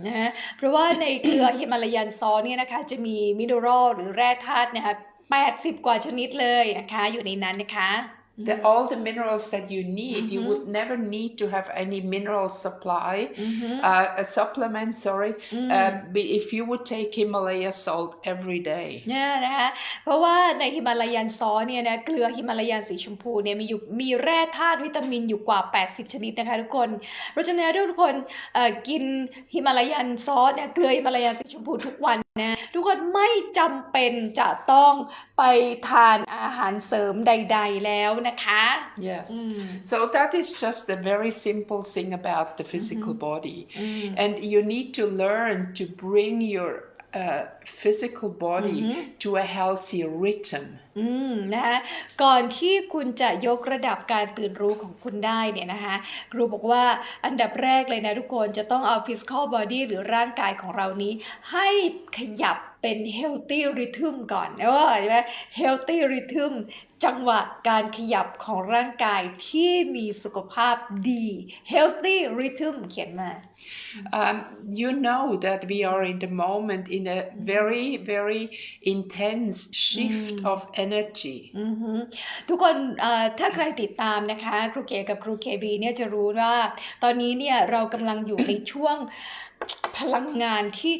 นะเพราะว่าในเกลือหิมาลายันซอสเนี่ยนะคะจะมีมินเนอรัลหรือแร่ธาตุนะคะ80 กว่าชนิดเลยนะคะอยู่ในนั้นนะคะ All the minerals that you need, you would never need to have any mineral supply, a supplement, if you would take Himalaya salt every day. เนี่ยนะคะเพราะว่าในหิมาลายันซอสเนี่ยนะเกลือหิมาลายันสีชมพูเนี่ยมีแร่ธาตุวิตามินอยู่กว่า80ชนิดนะคะทุกคนเพราะฉะนั้นทุกคนกินหิมาลายันซอสเนี่ยเกลือหิมาลายันสีชมพูทุกวันนะทุกคนไม่จำเป็นจะต้องไปทานอาหารเสริมใดๆแล้วนะคะ Yes. So that is just a very simple thing about the physical body. And you need to learn to bring your physical body to a healthy rhythm. นะคะก่อนที่คุณจะยกระดับการตื่นรู้ของคุณได้เนี่ยนะคะครูบอกว่าอันดับแรกเลยนะทุกคนจะต้องเอา physical body หรือร่างกายของเรานี้ให้ขยับเป็น healthy rhythm ก่อนใช่ไหม healthy rhythm จังหวะการขยับของร่างกายที่มีสุขภาพดี healthy rhythm เขียนมา You know that we are in the moment in a very, very intense shift of energy. ทุกคนถ้าใครติดตามนะคะครูเก๋กับครูเคบีเนี่ยจะรู้ว่าตอนนี้เนี่ยเรากำลังอยู่ในช่วงพลังงานที่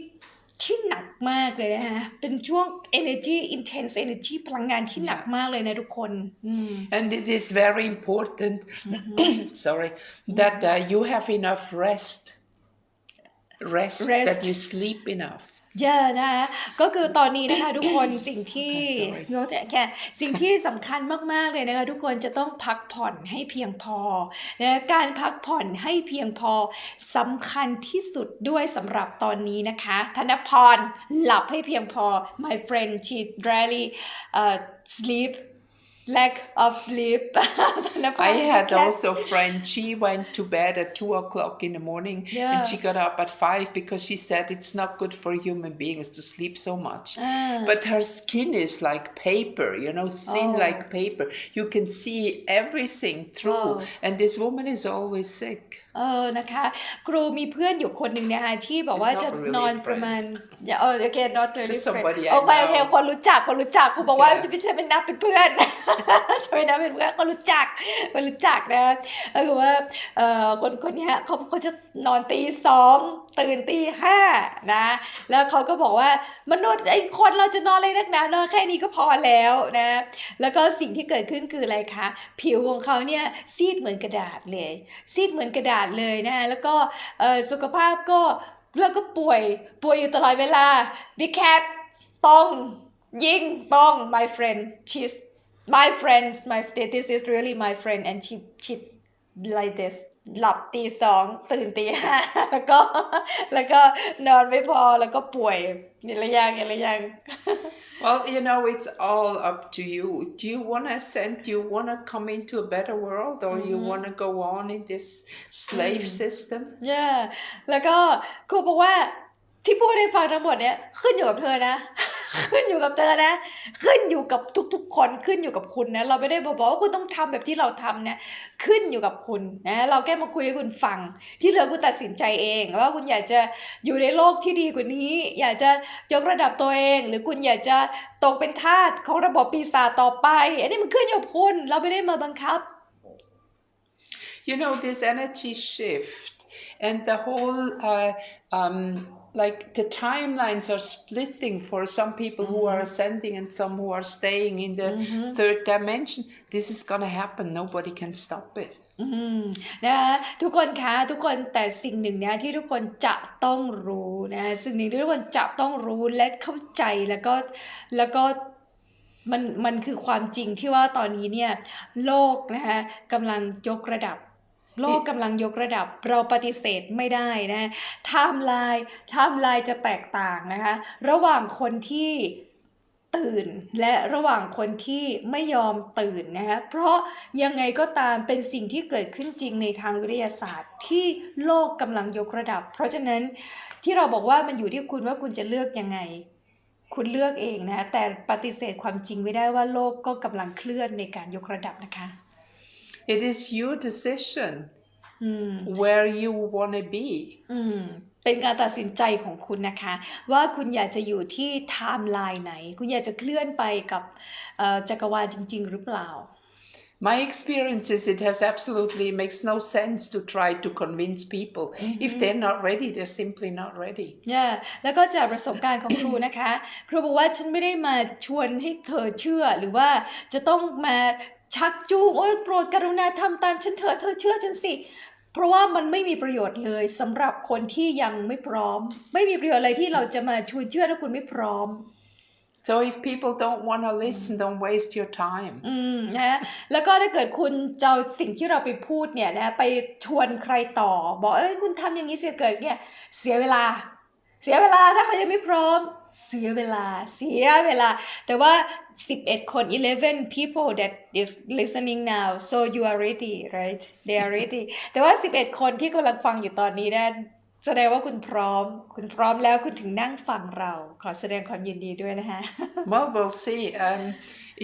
หนักมากเลยนะคะเป็นช่วง energy intense energy พลังงานที่หนักมากเลยนะทุกคน And it is very important that you have enough rest that you sleep enough. นะคะก็คือตอนนี้นะคะทุกคนสิ่งที่สำคัญมากๆเลยนะคะทุกคนจะต้องพักผ่อนให้เพียงพอนะการพักผ่อนให้เพียงพอสำคัญที่สุดด้วยสำหรับตอนนี้นะคะธนพรหลับให้เพียงพอ my friend she rarely sleep lack of sleep. I had also a friend, she went to bed at 2 o'clock in the morning and she got up at 5 because she said it's not good for human beings to sleep so much. But her skin is like paper, thin like paper. You can see everything through. And this woman is always sick. นะคะครูมีเพื่อนอยู่คนหนึ่งนะคะที่บอกว่าจะนอนประมาณnot really friend โอเคคนรู้จักครูบอกว่าจะไม่ใช่เป็นนับเป็นเพื่อนจะไม่นับเป็นเพื่อนคนรู้จักนะก็คือว่าคนนี้เขาจะนอนตี 2ตื่นตี 5นะแล้วเขาก็บอกว่ามนุษย์คนเราจะนอนอะไรนักหนานอนแค่นี้ก็พอแล้วนะแล้วก็สิ่งที่เกิดขึ้นคืออะไรคะผิวของเขาเนี่ยซีดเหมือนกระดาษเลยนะแล้วก็สุขภาพก็แล้วก็ป่วยอยู่ตลอดเวลา Big Cat ต้องยิงต้อง my friend she's my friend this is really my friend and she like this หลับตีสองตื่นตีห้าแล้วก็นอนไม่พอแล้วก็ป่วยอย่างไรอย่าง Well, you know, it's all up to you. Do you want to ascend? Do you want to come into a better world, or you want to go on in this slave system? yeah แล้วก็ครูบอกว่าที่พูดให้ฟังทั้งหมดเนี่ยขึ้นอยู่กับเธอนะ ขึ้นอยู่กับเธอนะขึ้นอยู่กับทุกๆคนขึ้นอยู่กับคุณนะเราไม่ได้บอกว่าคุณต้องทำแบบที่เราทำนะขึ้นอยู่กับคุณนะเราแค่มาคุยให้คุณฟังที่เหลือคุณตัดสินใจเองว่าคุณอยากจะอยู่ในโลกที่ดีกว่านี้อยากจะยกระดับตัวเองหรือคุณอยากจะตกเป็นทาสของระบบปีศาจต่อไปอันนี้มันขึ้นอยู่กับคุณเราไม่ได้มาบังคับ You know, this energy shift and the whole like the timelines are splitting for some people who are ascending and some who are staying in the third dimension. This is gonna happen. Nobody can stop it. นะคะทุกคนคะทุกคนแต่สิ่งหนึ่งเนี่ยที่ทุกคนจะต้องรู้นะสิ่งหนึ่งที่ทุกคนจะต้องรู้และเข้าใจแล้วก็มันคือความจริงที่ว่าตอนนี้เนี่ยโลกนะคะกำลังยกระดับโลกกำลังยกระดับเราปฏิเสธไม่ได้นะไทม์ไลน์จะแตกต่างนะคะระหว่างคนที่ตื่นและระหว่างคนที่ไม่ยอมตื่นนะคะเพราะยังไงก็ตามเป็นสิ่งที่เกิดขึ้นจริงในทางวิทยาศาสตร์ที่โลกกำลังยกระดับเพราะฉะนั้นที่เราบอกว่ามันอยู่ที่คุณว่าคุณจะเลือกยังไงคุณเลือกเองนะแต่ปฏิเสธความจริงไม่ได้ว่าโลกก็กำลังเคลื่อนในการยกระดับนะคะIt is your decision where you want to be. เป็นการตัดสินใจของคุณนะคะว่าคุณอยากจะอยู่ที่ไทม์ไลน์ไหนคุณอยากจะเคลื่อนไปกับจักรวาลจริงๆหรือเปล่า My experience is it has absolutely makes no sense to try to convince people. If they're not ready, they're simply not ready. แล้วก็จากประสบการณ์ของครูนะคะครูบอกว่าฉันไม่ได้มาชวนให้เธอเชื่อหรือว่าจะต้องมาชักจูงโปรดกรุณาทำตามฉันเถอะเธอเชื่อฉันสิเพราะว่ามันไม่มีประโยชน์เลยสำหรับคนที่ยังไม่พร้อมไม่มีประโยชน์อะไรที่เราจะมาชวนเชื่อถ้าคุณไม่พร้อม So if people don't want to listen, don't waste your time. นะแล้วก็ถ้าเกิดคุณจะเอาสิ่งที่เราไปพูดเนี่ยนะไปชวนใครต่อบอกคุณทำอย่างนี้เสียเกิดเนี่ยเสียเวลาถ้าเขายังไม่พร้อมเสียเวลาแต่ว่า11คน11 people that is listening now so you are ready right they are ready แต่ว่า11คนที่กำลังฟังอยู่ตอนนี้นะแสดงว่าคุณพร้อมแล้วคุณถึงนั่งฟังเราขอแสดงความยินดีด้วยนะคะ Well, we'll see.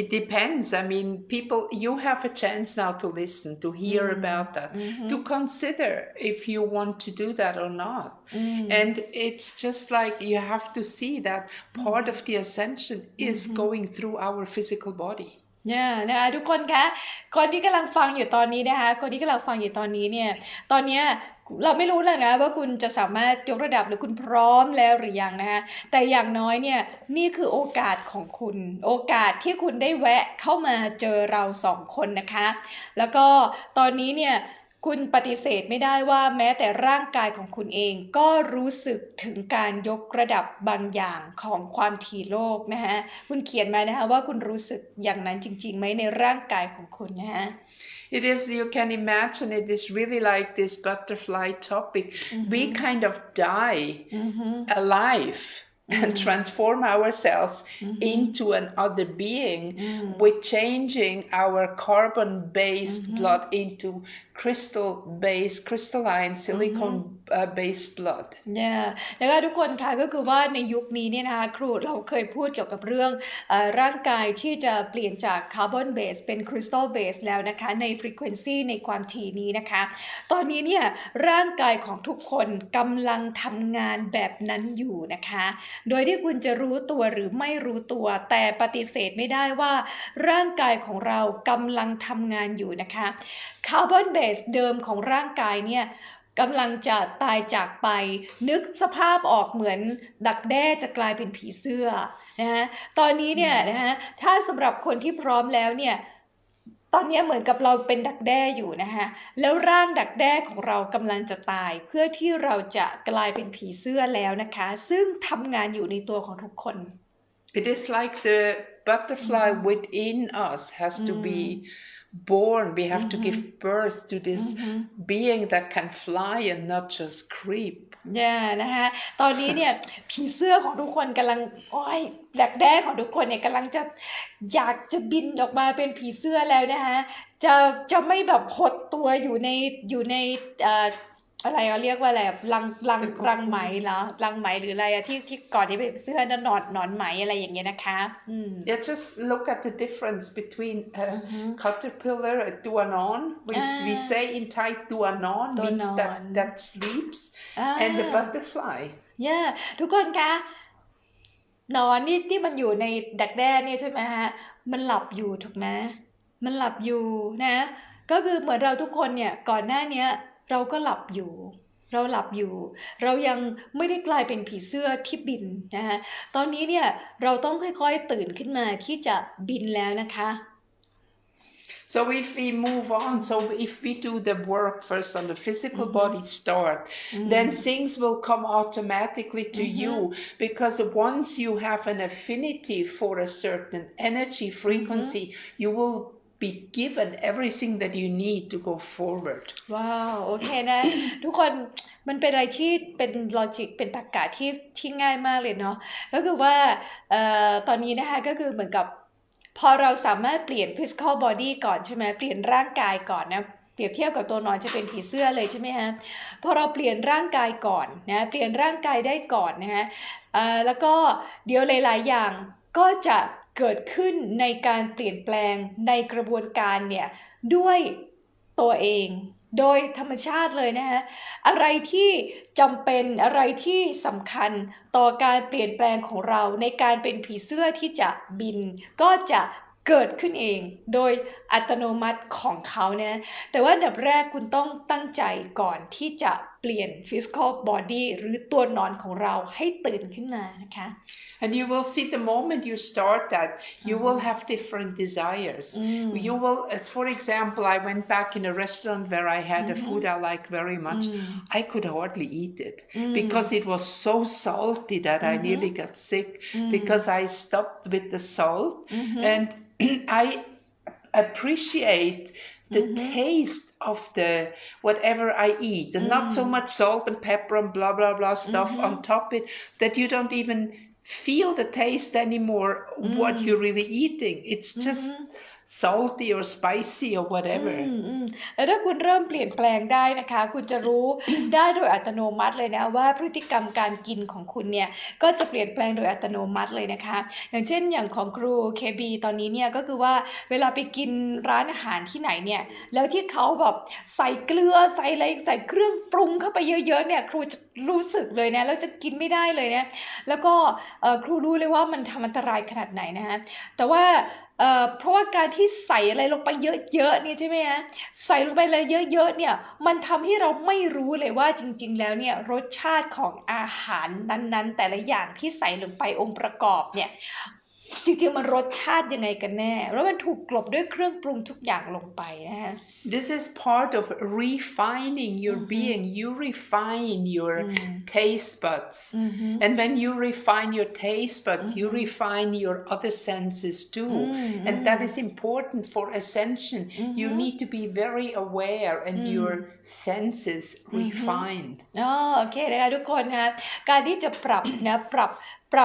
It depends. I mean, people, you have a chance now to listen, to hear about that, to consider if you want to do that or not. And it's just like you have to see that part of the ascension is going through our physical body. นะคะทุกคนคะคนที่กำลังฟังอยู่ตอนนี้นะคะคนที่กำลังฟังอยู่ตอนนี้เนี่ยตอนนี้เราไม่รู้เลยนะว่าคุณจะสามารถยกระดับหรือคุณพร้อมแล้วหรือยังนะคะแต่อย่างน้อยเนี่ยนี่คือโอกาสของคุณโอกาสที่คุณได้แวะเข้ามาเจอเรา2คนนะคะแล้วก็ตอนนี้เนี่ยคุณปฏิเสธไม่ได้ว่าแม้แต่ร่างกายของคุณเองก็รู้สึกถึงการยกระดับบางอย่างของความถี่โลกนะคะคุณเขียนมานะคะว่าคุณรู้สึกอย่างนั้นจริงๆไหมในร่างกายของคุณนะคะ It is, you can imagine it is really like this butterfly topic. We kind of die alive and transform ourselves into another being with changing our carbon-based blood into crystalline silicon-based blood. แล้วก็ทุกคนค่ะก็คือว่าในยุคนี้เนี่ยนะคะครูเราเคยพูดเกี่ยวกับเรื่องร่างกายที่จะเปลี่ยนจากคาร์บอนเบสเป็นคริสตัลเบสแล้วนะคะในฟรีเควนซีในความถี่นี้นะคะตอนนี้เนี่ยร่างกายของทุกคนกำลังทำงานแบบนั้นอยู่นะคะโดยที่คุณจะรู้ตัวหรือไม่รู้ตัวแต่ปฏิเสธไม่ได้ว่าร่างกายของเรากำลังทำงานอยู่นะคะคาร์บอนเบสเดิมของร่างกายเนี่ยกำลังจะตายจากไปนึกสภาพออกเหมือนดักแด้จะกลายเป็นผีเสื้อนะฮะตอนนี้เนี่ยนะฮะถ้าสำหรับคนที่พร้อมแล้วเนี่ยตอนนี้เหมือนกับเราเป็นดักแด้อยู่นะคะแล้วร่างดักแด้ของเรากำลังจะตายเพื่อที่เราจะกลายเป็นผีเสื้อแล้วนะคะซึ่งทำงานอยู่ในตัวของทุกคน It is like the butterfly within us has to be born, we have to give birth to this being that can fly and not just creep. นะคะตอนนี้เนี่ยผีเสื้อของทุกคนกำลังดักแด้ของทุกคนเนี่ยกำลังจะอยากจะบินออกมาเป็นผีเสื้อแล้วนะคะจะไม่แบบหดตัวอยู่ในอะไรเรียกว่าอะไรรังไหมเหรอรังไหมหรืออะไรที่ก่อนที่เป็นเสื้อหนอนไหมอะไรอย่างเงี้ยนะคะYeah, just look at the difference between a caterpillar, a duanon, we say in Thai duanon means that sleeps, and the butterfly. Yeah ทุกคนคะนอนนี่ที่มันอยู่ในดักแด้นี่ใช่ไหมฮะมันหลับอยู่ถูกไหมมันหลับอยู่นะก็คือเหมือนเราทุกคนเนี่ยก่อนหน้านี้เราก็หลับอยู่เรายังไม่ได้กลายเป็นผีเสื้อที่บินนะคะตอนนี้เนี่ยเราต้องค่อยๆตื่นขึ้นมาที่จะบินแล้วนะคะ So if we move on, so if we do the work first on the physical body start, then things will come automatically to you, because once you have an affinity for a certain energy frequency, you will be given everything that you need to go forward. ว้าวโอเคนะ ทุกคนมันเป็นอะไรที่เป็นลอจิกเป็นตรรกะที่ง่ายมากเลยเนาะก็คือว่าตอนนี้นะคะก็คือเหมือนกับพอเราสามารถเปลี่ยน physical body ก่อนใช่ไหมเปลี่ยนร่างกายก่อนนะเปรียบเทียบกับตัวนอนจะเป็นผีเสื้อเลยใช่ไหมฮะพอเราเปลี่ยนร่างกายก่อนนะเปลี่ยนร่างกายได้ก่อนนะฮะแล้วก็เดี๋ยวหลายๆอย่างก็จะเกิดขึ้นในการเปลี่ยนแปลงในกระบวนการเนี่ยด้วยตัวเองโดยธรรมชาติเลยนะฮะอะไรที่จำเป็นอะไรที่สำคัญต่อการเปลี่ยนแปลงของเราในการเป็นผีเสื้อที่จะบินก็จะเกิดขึ้นเองโดยอัตโนมัติของเขานะแต่ว่าอันดับแรกคุณต้องตั้งใจก่อนที่จะเปลี่ยน physical body หรือตัวนอนของเราให้ตื่นขึ้นมานะคะ And you will see the moment you start that, you will have different desires. You will, as for example, I went back in a restaurant where I had a food I like very much. I could hardly eat it because it was so salty that I nearly got sick because I stopped with the salt and I appreciate the taste of the whatever I eat and not so much salt and pepper and blah blah blah stuff on top it that you don't even feel the taste anymore what you're really eating. It's just salty or spicy or whatever. แล้วถ้าคุณเริ่มเปลี่ยนแปลงได้นะคะคุณจะรู้ ได้โดยอัตโนมัติเลยนะว่าพฤติกรรมการกินของคุณเนี่ยก็จะเปลี่ยนแปลงโดยอัตโนมัติเลยนะคะอย่างเช่นอย่างของครูเคบีตอนนี้เนี่ยก็คือว่าเวลาไปกินร้านอาหารที่ไหนเนี่ยแล้วที่เขาแบบใส่เกลือใส่อะไรใส่เครื่องปรุงเข้าไปเยอะๆเนี่ยครูจะรู้สึกเลยนะแล้วจะกินไม่ได้เลยนะแล้วก็ครูรู้เลยว่ามันทำอันตรายขนาดไหนนะฮะแต่ว่าเพราะว่าการที่ใส่อะไรลงไปเยอะๆนี่ใช่ไหมฮะใส่ลงไปเลยเยอะๆเนี่ยมันทำให้เราไม่รู้เลยว่าจริงๆแล้วเนี่ยรสชาติของอาหารนั้นๆแต่ละอย่างที่ใส่ลงไปองค์ประกอบเนี่ยจริงๆมันรสชาติยังไงกันแน่แล้วมันถูกกลบด้วยเครื่องปรุงทุกอย่างลงไปนะฮะ This is part of refining your being. You refine your taste buds. And when you refine your taste buds, you refine your other senses too. And that is important for Ascension. You need to be very aware and your senses refined. โอเคนะคะทุกคนนะการที่จะปรั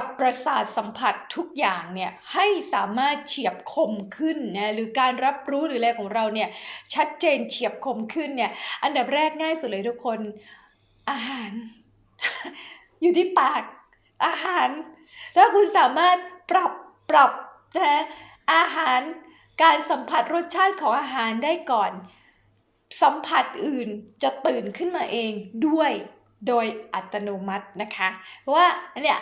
บประสาทสัมผัสทุกอย่างเนี่ยให้สามารถเฉียบคมขึ้นนะหรือการรับรู้หรืออะไรของเราเนี่ยชัดเจนเฉียบคมขึ้นเนี่ยอันดับแรกง่ายสุดเลยทุกคนอาหาร อยู่ที่ปากอาหารถ้าคุณสามารถปรับนะอาหารการสัมผัสรสชาติของอาหารได้ก่อนสัมผัสอื่นจะตื่นขึ้นมาเองด้วยโดยอัตโนมัตินะคะเพราะว่าเนี่ย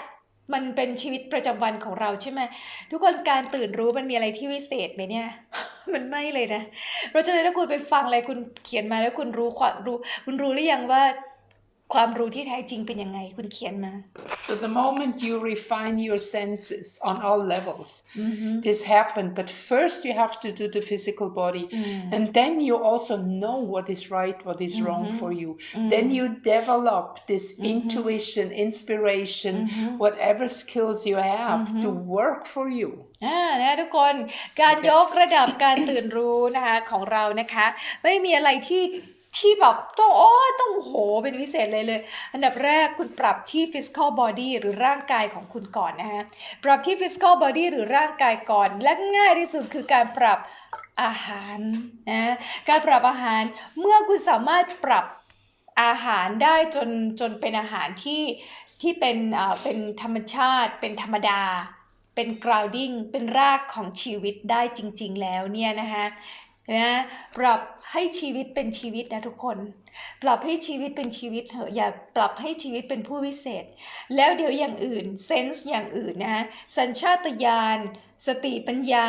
มันเป็นชีวิตประจำวันของเราใช่ไหมทุกคนการตื่นรู้มันมีอะไรที่วิเศษไหมเนี่ย มันไม่เลยนะเพราะฉะนั้นถ้าคุณไปฟังอะไรคุณเขียนมาแล้วคุณรู้หรือยังว่า ความรู้ที่แท้จริงเป็นยังไงคุณเขียนมา So the moment you refine your senses on all levels, this happened. But first you have to do the physical body, and then you also know what is right, what is wrong for you. Then you develop this intuition, inspiration, whatever skills you have to work for you. นะทุกคนการยกระดับการตื่นรู้นะคะของเรานะคะไม่มีอะไรที่แบบต้องโหเป็นพิเศษเลยอันดับแรกคุณปรับที่ physical body หรือร่างกายของคุณก่อนนะฮะปรับที่ physical body หรือร่างกายก่อนและง่ายที่สุดคือการปรับอาหารนะการปรับอาหารเมื่อคุณสามารถปรับอาหารได้จนเป็นอาหารที่เป็นธรรมชาติเป็นธรรมดาเป็น grounding เป็นรากของชีวิตได้จริงๆแล้วเนี่ยนะคะปรับให้ชีวิตเป็นชีวิตนะทุกคนปรับให้ชีวิตเป็นชีวิตเถอะอย่าปรับให้ชีวิตเป็นผู้วิเศษแล้วเดี๋ยวอย่างอื่นเซนส์อย่างอื่นนะสัญชาตญาณสติปัญญา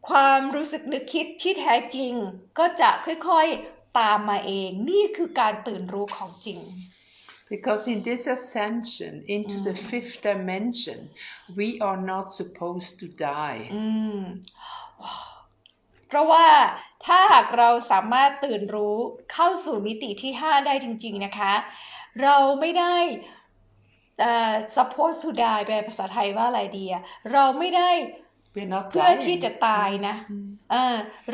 ความรู้สึกนึกคิดที่แท้จริงก็จะค่อยๆตามมาเองนี่คือการตื่นรู้ของจริงBecause in this ascension into the fifth dimension, we are not supposed to die. เพราะว่าถ้าหากเราสามารถตื่นรู้เข้าสู่มิติที่5ได้จริงๆนะคะเราไม่ได้supposed to die แปลภาษาไทยว่าอะไรดีอะเราไม่ได้เพื่อที่จะตายนะ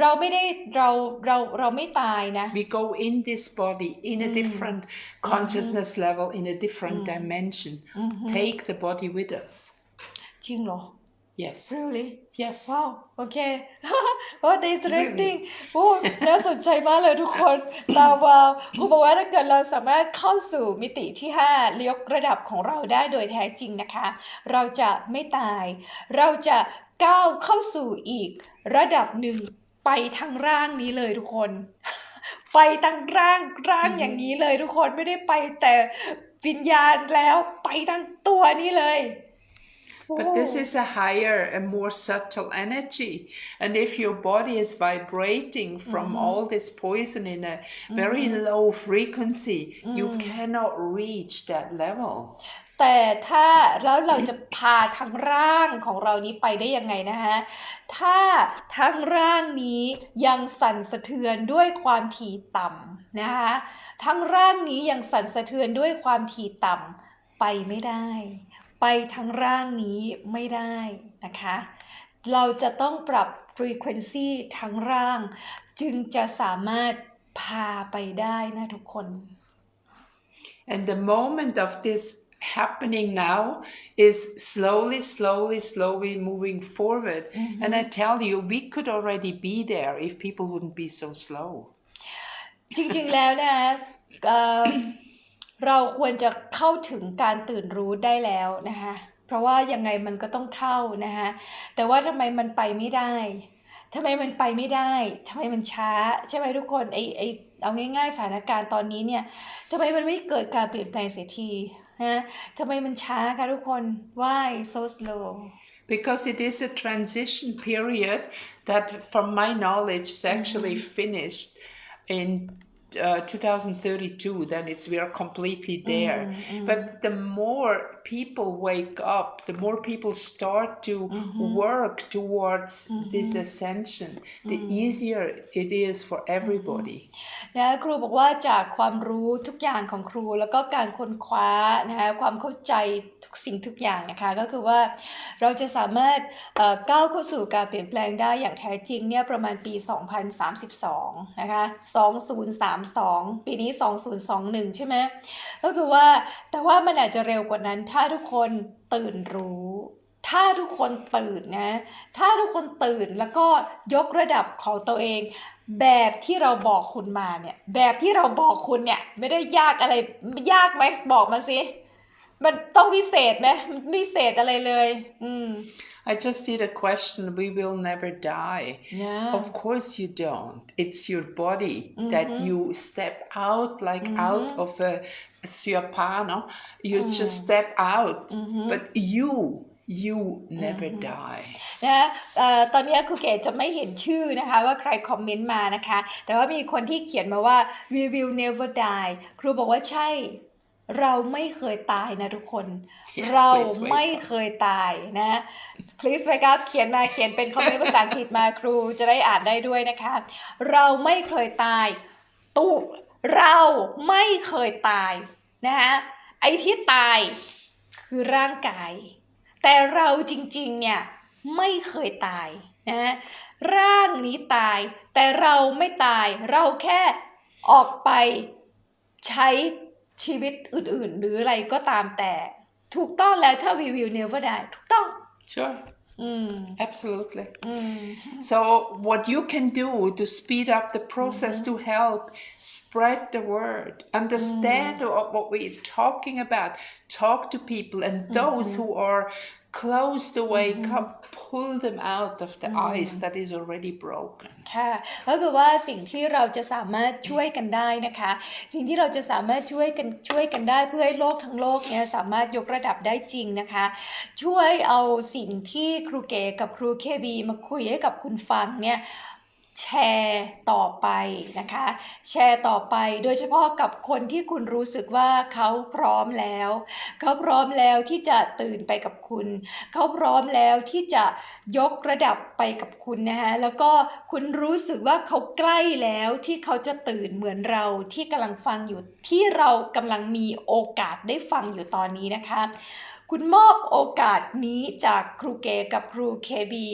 เราไม่ได้เราไม่ตายนะ We go in this body in a different consciousness level in a different dimension. Take the body with us. จริงเหรอYes. Really? Yes. Wow. Okay. What interesting. โอ้น่าสนใจมากเลยทุกคนว้าวคุณบอกว่าถ้าเกิดเราสามารถเข้าสู่มิติที่5ยกระดับของเราได้โดยแท้จริงนะคะเราจะไม่ตายเราจะก้าวเข้าสู่อีกระดับหนึ่งไปทั้งร่างนี้เลยทุกคนไปทั้งร่างอย่างนี้เลยทุกคนไม่ได้ไปแต่วิญญาณแล้วไปทั้งตัวนี้เลย But this is a higher and more subtle energy. And if your body is vibrating from all this poison in a very low frequency, you cannot reach that level. แต่ถ้าแล้วเราจะพาทั้งร่างของเรานี้ไปได้ยังไงนะคะถ้าทั้งร่างนี้ยังสั่นสะเทือนด้วยความถี่ต่ำนะคะทั้งร่างนี้ยังสั่นสะเทือนด้วยความถี่ต่ำไปไม่ได้ไปทั้งร่างนี้ไม่ได้นะคะเราจะต้องปรับ frequency ทั้งร่างจึงจะสามารถพาไปได้นะทุกคน And the moment of this happening now is slowly moving forward. And I tell you, we could already be there if people wouldn't be so slow. จริงๆแล้วนะเราควรจะเข้าถึงการตื่นรู้ได้แล้วนะคะเพราะว่ายังไงมันก็ต้องเข้านะคะแต่ว่าทำไมมันไปไม่ได้ทำไมมันไปไม่ได้ทำไมมันช้าใช่ไหมทุกคนเอาง่ายๆสถานการณ์ตอนนี้เนี่ยทำไมมันไม่เกิดการเปลี่ยนแปลงเสียทีนะทำไมมันช้าคะทุกคน Why so slow? Because it is a transition period that, from my knowledge, is actually finished in 2032. Then we are completely there. But the more people wake up, the more people start to work towards this ascension, the easier it is for everybody. นะครูบอกว่าจากความรู้ทุกอย่างของครูแล้วก็การค้นคว้านะคะความเข้าใจทุกสิ่งทุกอย่างนะคะก็คือว่าเราจะสามารถก้าวเข้าสู่การเปลี่ยนแปลงได้อย่างแท้จริงเนี่ยประมาณปี2032นะคะ2032ปีนี้2021ใช่ไหมก็คือว่าแต่ว่ามันอาจจะเร็วกว่านั้นถ้าทุกคนตื่นรู้ถ้าทุกคนตื่นนะถ้าทุกคนตื่นแล้วก็ยกระดับของตัวเองแบบที่เราบอกคุณมาเนี่ยแบบที่เราบอกคุณเนี่ยไม่ได้ยากอะไรยากไหมบอกมาสิมันต้องพิเศษไหมไม่พิเศษอะไรเลยI just did a question. We will never die. Yeah. Of course you don't. It's your body that you step out like out of a syapano. You just step out. But you never die นะตอนนี้ครูเกศจะไม่เห็นชื่อนะคะว่าใครคอมเมนต์มานะคะแต่ว่ามีคนที่เขียนมาว่า we will never die ครูบอกว่าใช่เราไม่เคยตายนะทุกคน เราไม่เคยตายนะ please wake up เขียนเป็นคอมเมนต์ภาษาอังกฤษมาครูจะได้อ่านได้ด้วยนะคะเราไม่เคยตายเราไม่เคยตายนะคะไอ้ที่ตายคือร่างกายแต่เราจริงๆเนี่ยไม่เคยตายนะร่างนี้ตายแต่เราไม่ตายเราแค่ออกไปใช้ชีวิตอื่นๆหรืออะไรก็ตามแต่ถูกต้องแล้วถ้า we will never die ถูกต้อง sure absolutely so what you can do to speed up the process to help spread the word understand what we're talking about talk to people and those who are close the wake up pull them out of the ice that is already broken ค่ะก็คือว่าสิ่งที่เราจะสามารถช่วยกันได้นะคะสิ่งที่เราจะสามารถช่วยกันได้เพื่อให้โลกทั้งโลกเนี่ยสามารถยกระดับได้จริงนะคะช่วยเอาสิ่งที่ครูเก๋กับครูเคบีมาคุยให้กับคุณฟังเนี่ยแชร์ต่อไปนะคะแชร์ต่อไปโดยเฉพาะกับคนที่คุณรู้สึกว่าเขาพร้อมแล้วที่จะตื่นไปกับคุณเขาพร้อมแล้วที่จะยกระดับไปกับคุณนะคะแล้วก็คุณรู้สึกว่าเขาใกล้แล้วที่เขาจะตื่นเหมือนเราที่กำลังฟังอยู่ที่เรากำลังมีโอกาสได้ฟังอยู่ตอนนี้นะคะคุณมอบโอกาสนี้จากครูเก๋กับครูเคบี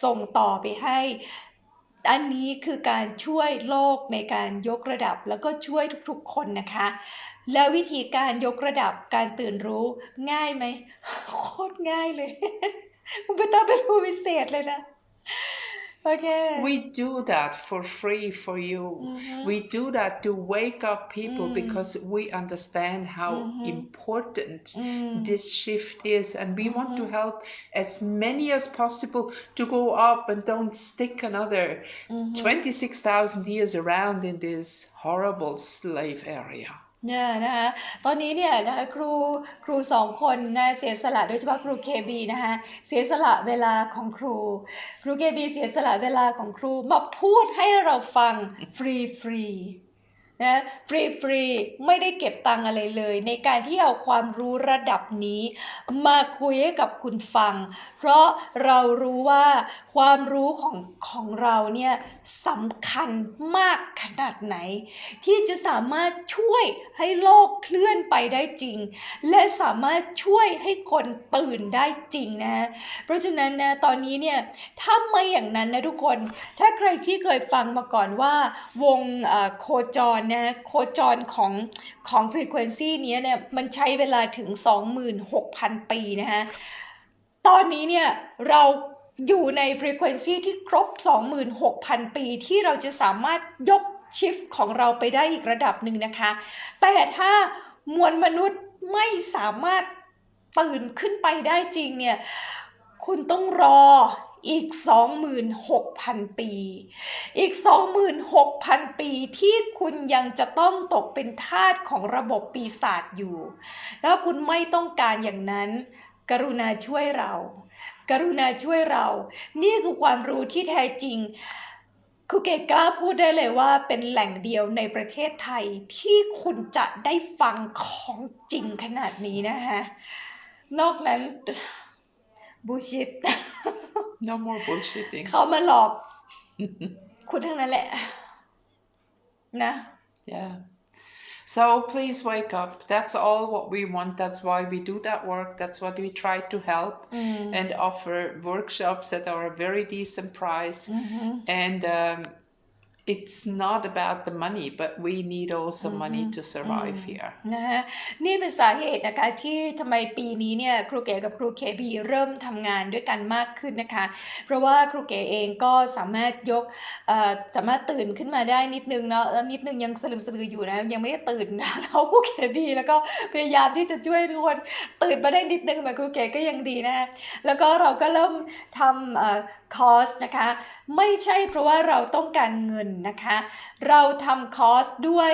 ส่งต่อไปให้อันนี้คือการช่วยโลกในการยกระดับแล้วก็ช่วยทุกๆคนนะคะแล้ววิธีการยกระดับการตื่นรู้ง่ายไหมโคตรง่ายเลยมันไม่ต้องเป็นผู้พิเศษเลยนะOkay. We do that for free for you. We do that to wake up people because we understand how important this shift is, and we want to help as many as possible to go up and don't stick another 26,000 years around in this horrible slave area. เนี่ยนะคะตอนนี้เนี่ยนะคะครูสองคนนะเสียสละโดยเฉพาะครูเคบีนะคะเสียสละเวลาของครูเคบีเสียสละเวลาของครูมาพูดให้เราฟังฟรีนะฟรีไม่ได้เก็บตังค์อะไรเลยในการที่เอาความรู้ระดับนี้มาคุยให้กับคุณฟังเพราะเรารู้ว่าความรู้ของเราเนี่ยสำคัญมากขนาดไหนที่จะสามารถช่วยให้โลกเคลื่อนไปได้จริงและสามารถช่วยให้คนตื่นได้จริงนะเพราะฉะนั้นนะตอนนี้เนี่ยถ้าไม่อย่างนั้นนะทุกคนถ้าใครที่เคยฟังมาก่อนว่าวงโคจรนะโคจรของ frequency นี้เนี่ยมันใช้เวลาถึง 26,000 ปีนะฮะตอนนี้เนี่ยเราอยู่ใน frequency ที่ครบ 26,000 ปีที่เราจะสามารถยกชิฟต์ของเราไปได้อีกระดับหนึ่งนะคะแต่ถ้ามวลมนุษย์ไม่สามารถตื่นขึ้นไปได้จริงเนี่ยคุณต้องรออีก 26,000 ปีอีก 26,000 ปีที่คุณยังจะต้องตกเป็นทาสของระบบปีศาจอยู่แล้วคุณไม่ต้องการอย่างนั้นกรุณาช่วยเรานี่คือความรู้ที่แท้จริงครูเก๋กล้าพูดได้เลยว่าเป็นแหล่งเดียวในประเทศไทยที่คุณจะได้ฟังของจริงขนาดนี้นะคะนอกนั้นbullshit No more bullshitting เขามาหลอกคุณทั้งนั้นแหละนะ Yeah. So please wake up. That's all what we want. That's why we do that work. That's what we try to help and offer workshops that are a very decent price. And it's not about the money, but we need also money to survive here. นะฮะนี่เป็นสาเหตุนะคะที่ทำไมปีนี้เนี่ยครูเก๋กับครูเคบีเริ่มทำงานด้วยกันมากขึ้นนะคะเพราะว่าครูเก๋เองก็สามารถสามารถตื่นขึ้นมาได้นิดนึงเนาะนิดนึงยังสลึมสลืออยู่นะยังไม่ได้ตื่นเท่าครูเคบีแล้วก็พยายามที่จะช่วยทุกคนตื่นมาได้นิดนึงเหมือนครูเก๋ก็ยังดีนะแล้วก็เราก็เริ่มทำคอร์สนะคะไม่ใช่เพราะว่าเราต้องการเงินนะคะเราทำคอร์สด้วย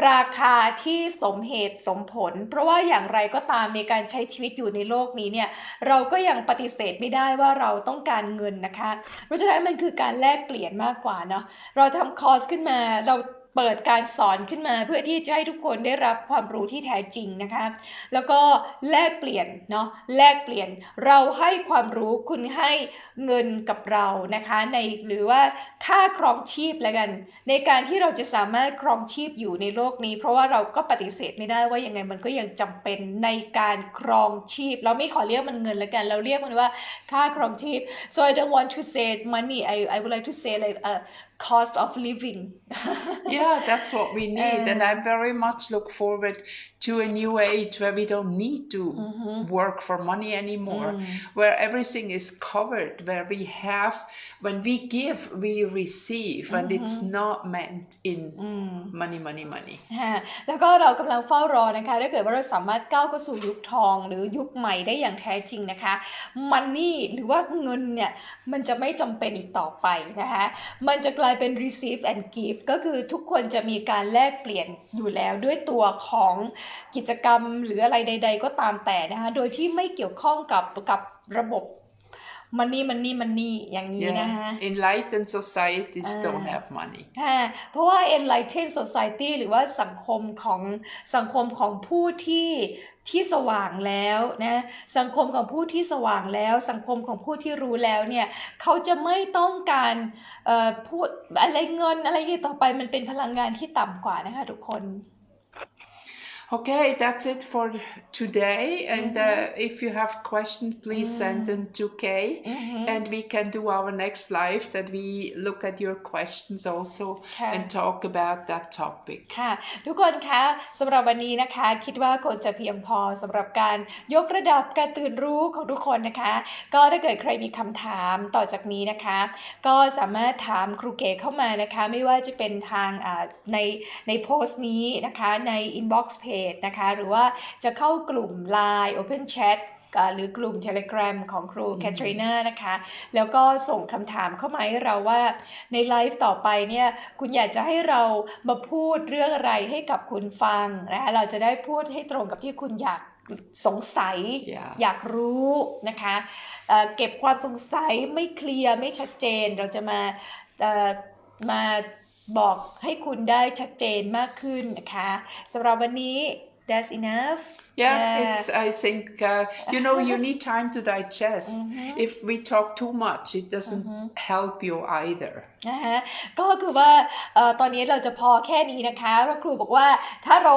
ราคาที่สมเหตุสมผลเพราะว่าอย่างไรก็ตามในการใช้ชีวิตอยู่ในโลกนี้เนี่ยเราก็ยังปฏิเสธไม่ได้ว่าเราต้องการเงินนะคะเพราะฉะนั้นมันคือการแลกเปลี่ยนมากกว่าเนาะเราทำคอร์สขึ้นมาเราเปิดการสอนขึ้นมาเพื่อที่จะให้ทุกคนได้รับความรู้ที่แท้จริงนะคะแล้วก็แลกเปลี่ยนเนาะแลกเปลี่ยนเราให้ความรู้คุณให้เงินกับเรานะคะในหรือว่าค่าครองชีพแล้วกันในการที่เราจะสามารถครองชีพอยู่ในโลกนี้เพราะว่าเราก็ปฏิเสธไม่ได้ว่ายังไงมันก็ยังจำเป็นในการครองชีพเราไม่ขอเรียกมันเงินแล้วกันเราเรียกมันว่าค่าครองชีพ so I don't want to say money I would like to say like cost of living Yeah, that's what we need. And I very much look forward to a new age where we don't need to work for money anymore, where everything is covered, where we have, when we give, we receive, and it's not meant in money, money, money. แล้วก็เรากำลังเฝ้ารอนะคะถ้าเกิดว่าเราสามารถก้าวเข้าสู่ยุคทองหรือยุคใหม่ได้อย่างแท้จริงนะคะ money หรือว่าเงินเนี่ยมันจะไม่จำเป็นอีกต่อไปนะคะมันจะกลายเป็น receive and give ก็คือทุกคนจะมีการแลกเปลี่ยนอยู่แล้วด้วยตัวของกิจกรรมหรืออะไรใดๆก็ตามแต่นะคะโดยที่ไม่เกี่ยวข้องกับระบบmoney อย่างนี้นะคะ Enlightened societies don't have money. เพราะว่า enlightened society หรือว่าสังคมของผู้ที่สว่างแล้วนะสังคมของผู้ที่สว่างแล้วสังคมของผู้ที่รู้แล้วเนี่ยเขาจะไม่ต้องการพูดอะไรเงินอะไรอย่างต่อไปมันเป็นพลังงานที่ต่ำกว่านะคะทุกคน Okay, that's it for today. And if you have questions, please send them to Kay. And we can do our next live that we look at your questions also and talk about that topic. ค่ะทุกคนคะสำหรับวันนี้นะคะคิดว่าคงจะเพียงพอสำหรับการยกระดับการตื่นรู้ของทุกคนนะคะก็ถ้าเกิดใครมีคำถามต่อจากนี้นะคะก็สามารถถามครูเก๋เข้ามานะคะไม่ว่าจะเป็นทางในโพสต์นี้นะคะใน inbox page นะคะหรือว่าจะเข้ากลุ่ม Line Open Chat หรือกลุ่ม Telegram ของครูแคทรีนานะคะแล้วก็ส่งคำถามเข้ามาให้เราว่าในไลฟ์ต่อไปเนี่ยคุณอยากจะให้เรามาพูดเรื่องอะไรให้กับคุณฟังนะคะเราจะได้พูดให้ตรงกับที่คุณอยากสงสัยอยากรู้นะคะเก็บความสงสัยไม่เคลียร์ไม่ชัดเจนเราจะมาบอกให้คุณได้ชัดเจนมากขึ้นนะคะสำหรับวันนี้That's enough. It's. I think you need time to digest. If we talk too much, it doesn't help you either. นะคะก็คือว่าตอนนี้เราจะพอแค่นี้นะคะเพราะครูบอกว่าถ้าเรา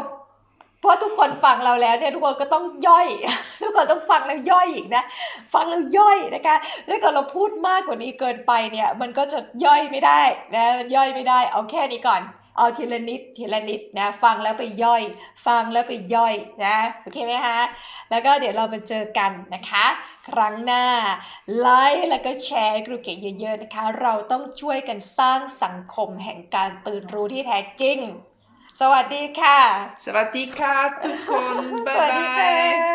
เพราะทุกคนฟังเราแล้วเนี่ยทุกคนก็ต้องย่อย ทุกคนต้องฟังแล้วย่อยอีกนะฟังแล้วย่อยนะคะถ้าเกิดเราพูดมากกว่านี้เกินไปเนี่ยมันก็จะย่อยไม่ได้นะย่อยไม่ได้เอาแค่นี้ก่อนเอาทีละนิดนะฟังแล้วไปย่อยฟังแล้วไปย่อยนะโอเคไหมคะแล้วก็เดี๋ยวเรามาเจอกันนะคะครั้งหน้าไลค์แล้วก็แชร์ครูเก๋เยอะๆนะคะเราต้องช่วยกันสร้างสังคมแห่งการตื่นรู้ที่แท้จริงสวัสดีค่ะสวัสดีค่ะทุกคนบ๊ายบาย